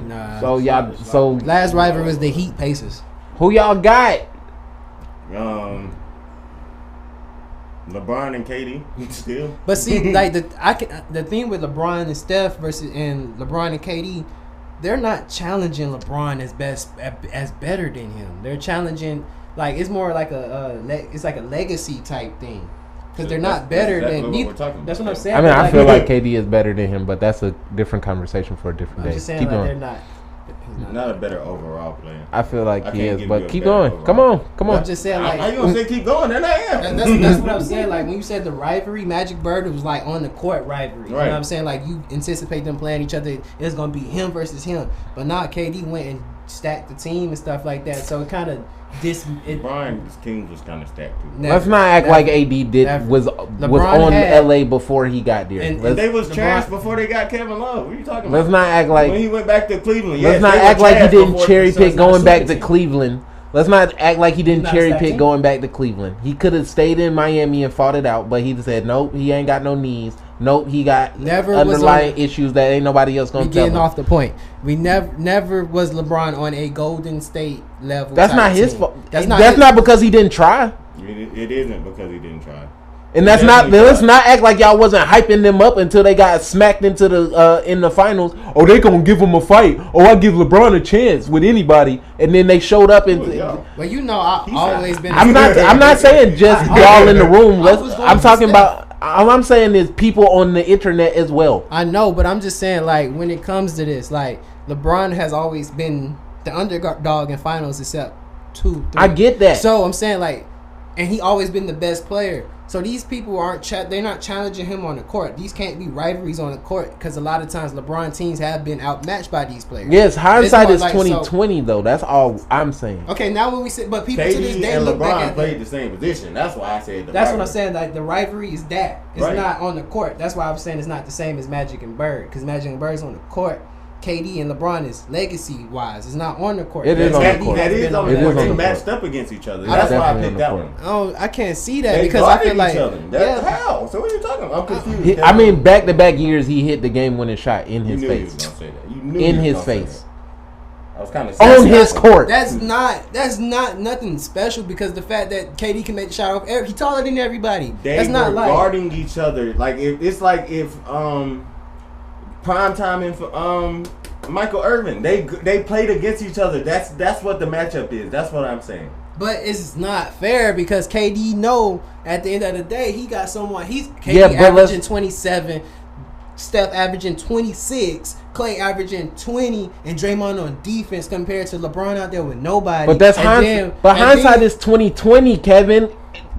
Nah. So y'all, so Last rivalry was the Heat Pacers. who y'all got? LeBron and KD still. But see, like the thing with LeBron and Steph and LeBron and KD, they're not challenging LeBron as better than him. They're challenging it's more like it's like a legacy type thing because they're not better than. That's what I'm saying. I mean, I feel like KD is better than him, but that's a different conversation for a different day. I'm just saying Keep going. they're not. Not a better overall player. I feel like I he can't is, give but you a keep better going. Come on. I'm just saying How you gonna say keep going? Then I am. That's what I'm saying. Like when you said the rivalry, Magic Bird, it was like on the court rivalry. You know what I'm saying? Like you anticipate them playing each other. It's gonna be him versus him. But now KD went and stacked the team and stuff like that. So it kind of LeBron's team was kind of stacked too. Let's not act like AD was on LA before he got there. And they was trash before they got Kevin Love. What are you talking about? Let's not act like when he went back to Cleveland. Let's not act like he didn't cherry pick going back to Cleveland. Let's not act like he didn't cherry pick going back to Cleveland. He could have stayed in Miami and fought it out, but he said nope. He ain't got no knees. Nope, he got underlying issues that ain't nobody else gonna tell him. Getting off the point, we never was LeBron on a Golden State level. That's not his fault. That's not because he didn't try. It isn't because he didn't try. And that's not. Let's not act like y'all wasn't hyping them up until they got smacked into the in the finals. Oh, they gonna give him a fight. Oh, I give LeBron a chance with anybody, and then they showed up and. Well, you know, I've always been. I'm not saying just y'all in the room. I'm talking about. All I'm saying is people on the internet as well. I know, but I'm just saying, like, when it comes to this, like, LeBron has always been the underdog in finals except 2-3. I get that. So I'm saying, like, and he always been the best player. So these people they're not challenging him on the court. These can't be rivalries on the court because a lot of times LeBron teams have been outmatched by these players. Yes, hindsight is 2020 though. That's all I'm saying. Okay, now when we say, but people KD to this day and look LeBron back at played the same position. That's why I said that's what I'm saying. Like the rivalry is that it's not on the court. That's why I'm saying it's not the same as Magic and Bird because Magic and Bird's on the court. KD and LeBron is legacy wise. It's not on the court. It is on the court. That is on the court. They matched up against each other. That's why I picked that one. Oh, I can't see that because I feel like how? So what are you talking about? I'm confused. I mean, back-to-back years he hit the game-winning shot in his face. You was gonna say that. You knew in his face. I was kind of on his court. That's not nothing special because the fact that KD can make the shot off, he taller than everybody. That's not like guarding each other. Like it's like if prime time and Michael Irvin, they played against each other. That's what the matchup is. That's what I'm saying. But it's not fair because KD know at the end of the day he got someone. KD averaging 27, Steph averaging 26, Klay averaging 20, and Draymond on defense compared to LeBron out there with nobody. But that's hindsight. But hindsight is 2020, Kevin.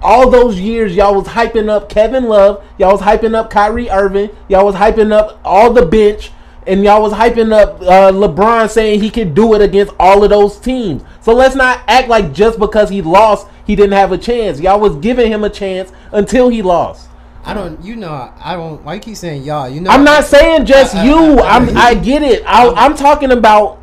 All those years, y'all was hyping up Kevin Love. Y'all was hyping up Kyrie Irving. Y'all was hyping up all the bench. and y'all was hyping up LeBron saying he could do it against all of those teams. So let's not act like just because he lost, he didn't have a chance. Y'all was giving him a chance until he lost. I don't. Why you keep saying y'all? I'm not saying just you. I get it. I'm talking about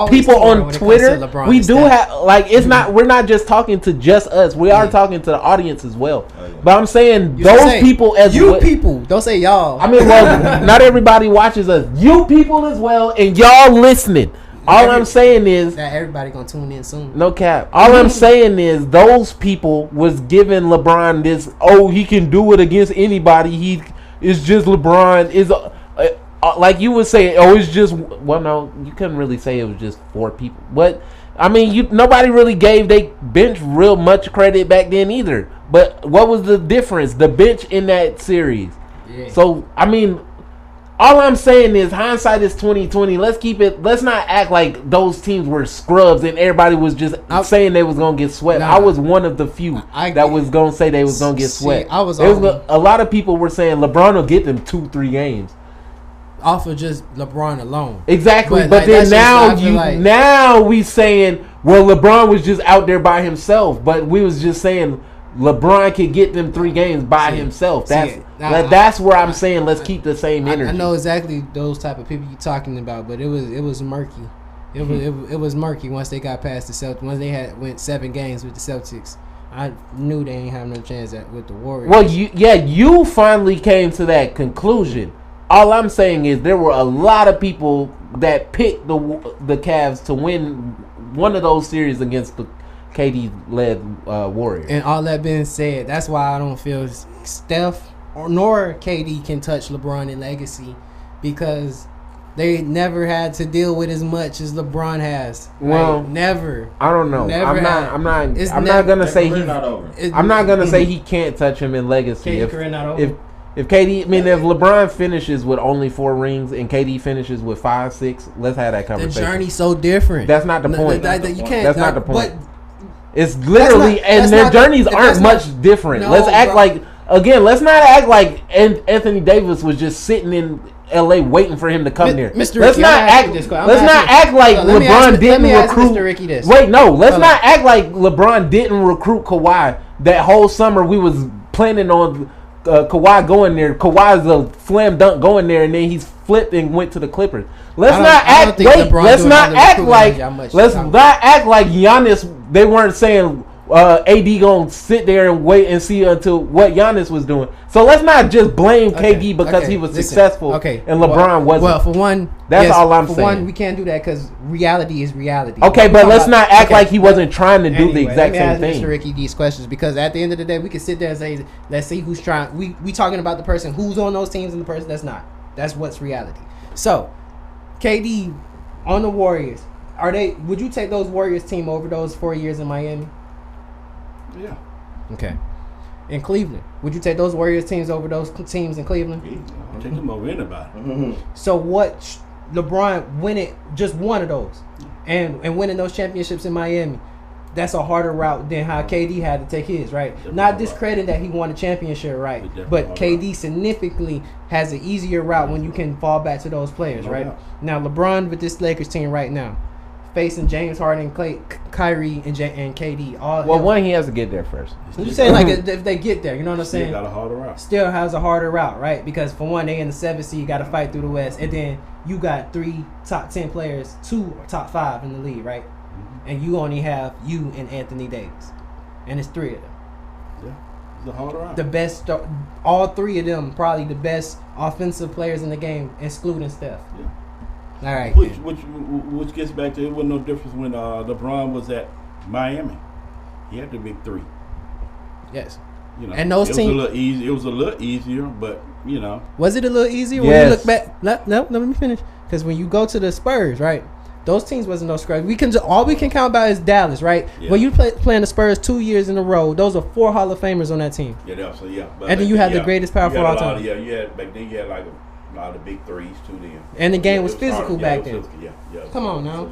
people on Twitter. We do have it's not. We're not just talking to just us. We are talking to the audience as well. But I'm saying those people as you people. Don't say y'all. I mean, well, not everybody watches us. You people as well, and y'all listening. All I'm saying is that everybody gonna tune in soon. No cap. All I'm saying is those people was giving LeBron this. Oh, he can do it against anybody. He is just LeBron is like you would say. Oh, it's just no. You couldn't really say it was just 4 people. But I mean, nobody really gave they bench real much credit back then either. But what was the difference? The bench in that series. Yeah. So I mean. All I'm saying is hindsight is 20/20. Let's keep it. Let's not act like those teams were scrubs and everybody was just saying they was gonna get swept. I was one of the few that was gonna say they was gonna get swept. A lot of people were saying LeBron will get them 2-3 games off of just LeBron alone. Exactly, but then now we saying LeBron was just out there by himself, but we was just saying. LeBron could get them 3 games by himself. That's where I'm saying let's keep the same energy. I know exactly those type of people you're talking about, but it was murky. It was murky once they got past the Celtics. Once they went 7 games with the Celtics, I knew they ain't have no chance with the Warriors. Well, you finally came to that conclusion. All I'm saying is there were a lot of people that picked the Cavs to win one of those series against the KD-led Warriors. And all that being said, that's why I don't feel Steph nor KD can touch LeBron in legacy because they never had to deal with as much as LeBron has. Well, never. I don't know. I'm not gonna say he can't touch him in legacy. If LeBron finishes with only 4 rings and KD finishes with 5, 6, let's have that conversation. The journey's so different. That's not the point. That's not the point. It's literally, and their journeys aren't much different. No, let's act like, again, let's not act like Anthony Davis was just sitting in LA waiting for him to come there. Mr. Let's Ricky, not act like LeBron didn't recruit. Wait, no, let's not act like LeBron didn't recruit Kawhi. That whole summer we was planning on Kawhi going there. Kawhi's a slam dunk going there, and then he's flipped and went to the Clippers. Let's not act like Giannis. They weren't saying AD gonna sit there and wait and see until what Giannis was doing. So let's not just blame KD because he was successful. Okay, and LeBron wasn't. Well, for one, that's all I'm saying. For one, we can't do that because reality is reality. Okay, but let's not act like he wasn't trying to do the exact same thing. Mr. Ricky these questions because at the end of the day, we can sit there and say, let's see who's trying. We talking about the person who's on those teams and the person that's not. That's what's reality. So, KD on the Warriors. Would you take those Warriors team over those 4 years in Miami? Yeah. Okay. In Cleveland, would you take those Warriors teams over those teams in Cleveland? I'll take them over anybody. Mm-hmm. So what? LeBron winning just one of those, and winning those championships in Miami. That's a harder route than how KD had to take his, right? Not discrediting that he won a championship, right? But KD significantly has an easier route when you can fall back to those players, right? Now LeBron with this Lakers team right now, facing James Harden, Kyrie, and KD. One he has to get there first. You saying like if they get there, you know what I'm saying? Still got a harder route. Still has a harder route, right? Because for one, they in the 7th seed, got to fight through the West, and then you got 3 top 10 players, 2 top 5 in the league, right? And you only have you and Anthony Davis, and it's 3 of them. Yeah, it's a harder route. The best, all 3 of them, probably the best offensive players in the game, excluding Steph. Yeah. All right. Which gets back to it wasn't no difference when LeBron was at Miami. He had the big 3. Yes. You know, and those teams. It was a little easier, but you know. Was it a little easier when you look back? No, let me finish. Because when you go to the Spurs, right? Those teams wasn't no scrubs. All we can count about is Dallas, right? Yeah. When you playing the Spurs 2 years in a row, those are 4 Hall of Famers on that team. Yeah, so yeah. And then you had the greatest power forward all time. You had back then. You had like A lot of big threes too. Then. And the game was It physical hard. back It then. was physical, yeah. Come on now.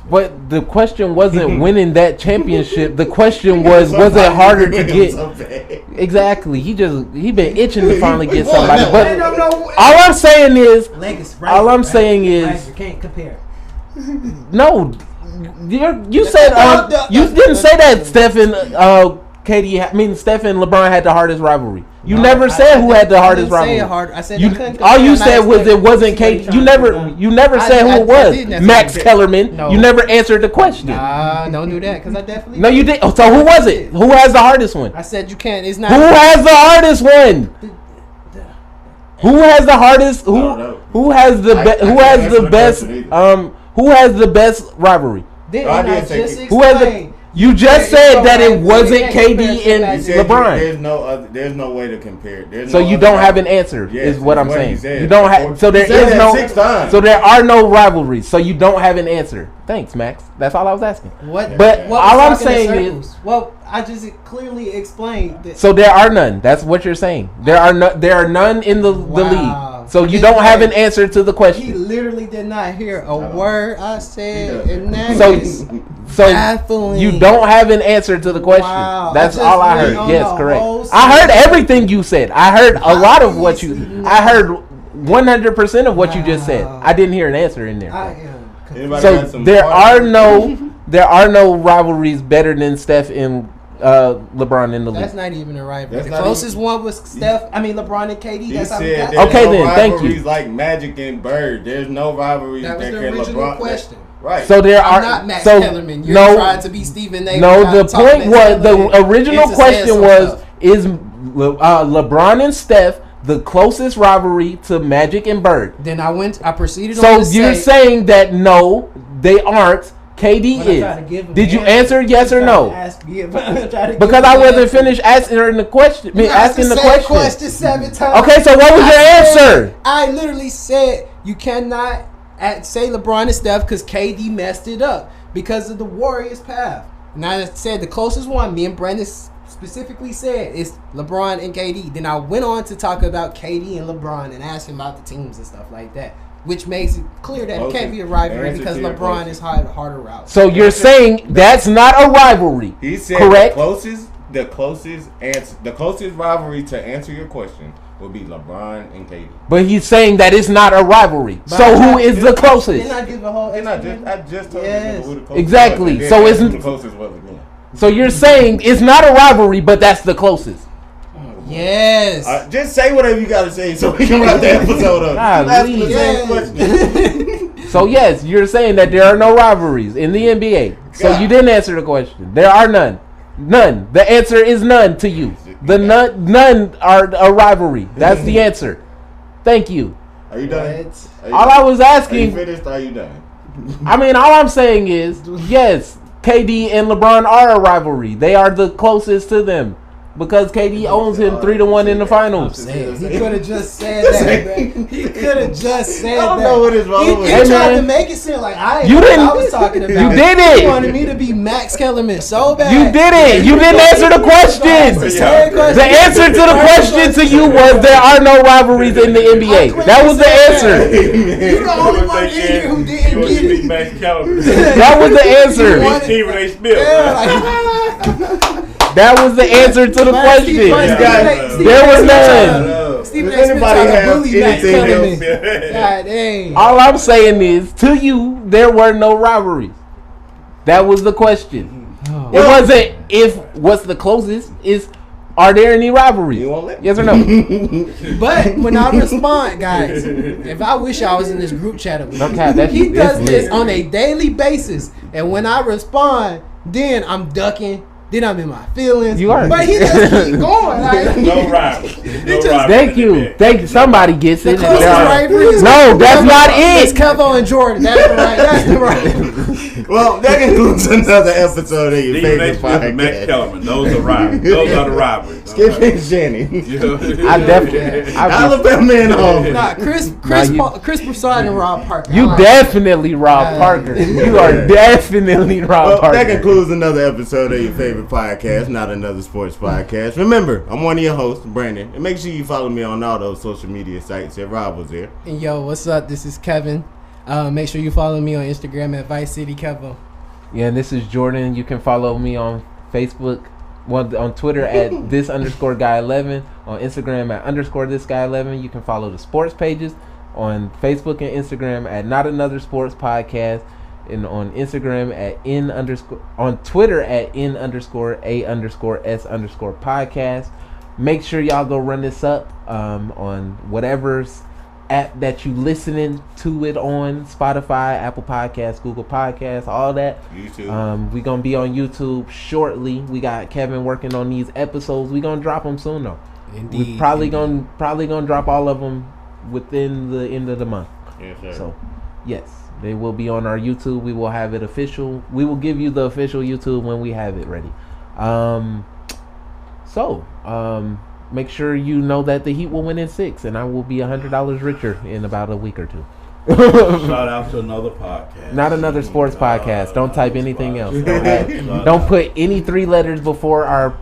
But the question wasn't winning that championship. The question was it harder to get? Exactly. He been itching to finally get somebody. But all I'm saying is, You can't compare. No, you said you didn't say that Stephen Steph and LeBron had the hardest rivalry. You never said who had the hardest rivalry. I said all you said was it wasn't KD. You never said who it was. Max Kellerman. No. You never answered the question. Nah, don't do that because I definitely. No, you did. Oh, so who was it? Who has the hardest one? I said you can't. It's not. Who has the hardest one? Who has the hardest? Who has the best? Who has the best rivalry? You just said that it wasn't KD and LeBron. There's no way to compare. So you don't have an answer, is what I'm saying. You don't have. So there is no. 6 times. So there are no rivalries. So you don't have an answer. Thanks, Max. That's all I was asking. What? But what all I'm saying is, well, I just clearly explained that. So there are none. That's what you're saying. There are none in the league. So you don't have an answer to the question. He literally did not hear a word I said, and that so baffling. You don't have an answer to the question. Wow. That's all I heard. Yes, correct. I heard everything you said. I heard a lot of what you. I heard 100% of what you just said. I didn't hear an answer in there. So there are no rivalries better than Steph and LeBron in the league. That's not even a rivalry. The closest one was LeBron and KD. That's how we got. Okay, then thank you. Like Magic and Bird. There's no rivalries that can LeBron. Question. Right. So there are. I'm not Max Kellerman. You're trying to be Stephen A. No, the point was the original question was: is LeBron and Steph the closest rivalry to Magic and Bird? Then I proceeded. So you're saying that no, they aren't. KD is. Did you answer yes or no? Because I wasn't finished answering the question. Asking the question 7 times. Okay, so what was your answer? I literally said you cannot say LeBron and Steph because KD messed it up because of the Warriors path. And I said the closest one, me and Brandon specifically said, is LeBron and KD. Then I went on to talk about KD and LeBron and ask him about the teams and stuff like that, which makes it clear that it can't be a rivalry because LeBron is harder route. So you're saying that's not a rivalry? He said correct? The closest rivalry to answer your question would be LeBron and KD. But he's saying that it's not a rivalry. But so who is the closest? Didn't I give a whole I just told you who the closest exactly. was. So isn't the closest was again. So you're saying it's not a rivalry, but that's the closest. Yes. Just say whatever you gotta say so we can wrap the episode up. Asking the same question. So yes, you're saying that there are no rivalries in the NBA. So you didn't answer the question. There are none. None. The answer is none to you. None are a rivalry. That's the answer. Thank you. Are you done? All I was asking. Are you finished? Are you done? I mean, all I'm saying is yes, KD and LeBron are a rivalry. They are the closest to them. Because KD owns him 3-1 in the finals. He could have just said that. He could have just said that. I don't know what is wrong with He tried to make it seem like I was talking about. You did it. He wanted me to be Max Kellerman so bad. You did it. You didn't answer the question. The answer to the question to you was there are no rivalries in the NBA. That was the answer. You're the only one in here who didn't get it. Max Kellerman. That was the answer. Stephen A. Smith. That was the answer to the question. There was none. Stephen A. Smith tried to bully Max Kellerman. God dang. All I'm saying is, to you, there were no rivalries. That was the question. It wasn't what's the closest. Is are there any rivalries? Yes or no? But when I respond, guys, if I wish I was in this group chat with him, he does this on a daily basis. And when I respond, then I'm ducking. Then I'm in my feelings. You are. But he just keep going. Like, no rivalry. Thank you. Thank you. Somebody gets it. The closest rivalry is no, that's not it. It's Kevo and Jordan. That's the right. Well, that concludes another episode of your favorite podcast. Max Kellerman. Those are rivalries. Those are the rivalries. Skip and Shanny. I definitely. Alabama and Auburn. Nah, Chris Broussard and Rob Parker. You definitely Rob Parker. You are definitely Rob Parker. That concludes another episode of your favorite podcast, Not Another Sports Podcast. Remember, I'm one of your hosts, Brandon, and make sure you follow me on all those social media sites that Rob was there. And yo, what's up? This is Kevin. Make sure you follow me on Instagram at Vice City Kevo. Yeah, and this is Jordan. You can follow me on Facebook, on Twitter at this_guy11, on Instagram at _thisguy11. You can follow the sports pages on Facebook and Instagram at Not Another Sports Podcast, and on Instagram at on Twitter at N_A_S_podcast. Make sure y'all go run this up on whatever's app that you listening to it on, Spotify, Apple Podcasts, Google Podcasts, all that. YouTube. We gonna be on YouTube shortly. We got Kevin working on these episodes. We gonna drop them soon though. Indeed. We probably gonna drop all of them within the end of the month. Yes, sir. So yes, they will be on our YouTube. We will have it official. We will give you the official YouTube when we have it ready. Make sure you know that the Heat will win in 6, and I will be $100 richer in about a week or two. Shout out to another podcast. Not Another Sports Podcast. Don't type anything else. Don't put any 3 letters before our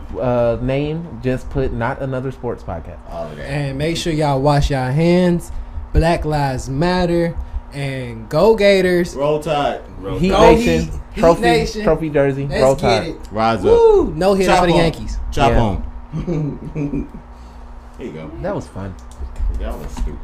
name. Just put Not Another Sports Podcast. And make sure y'all wash y'all hands. Black Lives Matter. And go Gators. Roll Tide. Heat Go Nation. Heat Trophy Nation. Trophy jersey. Let's Roll get Tide. it. Rise Woo! up. No hitter Chop for the on. Yankees. Chop Yeah. on. Here you go. That was fun. That was stupid.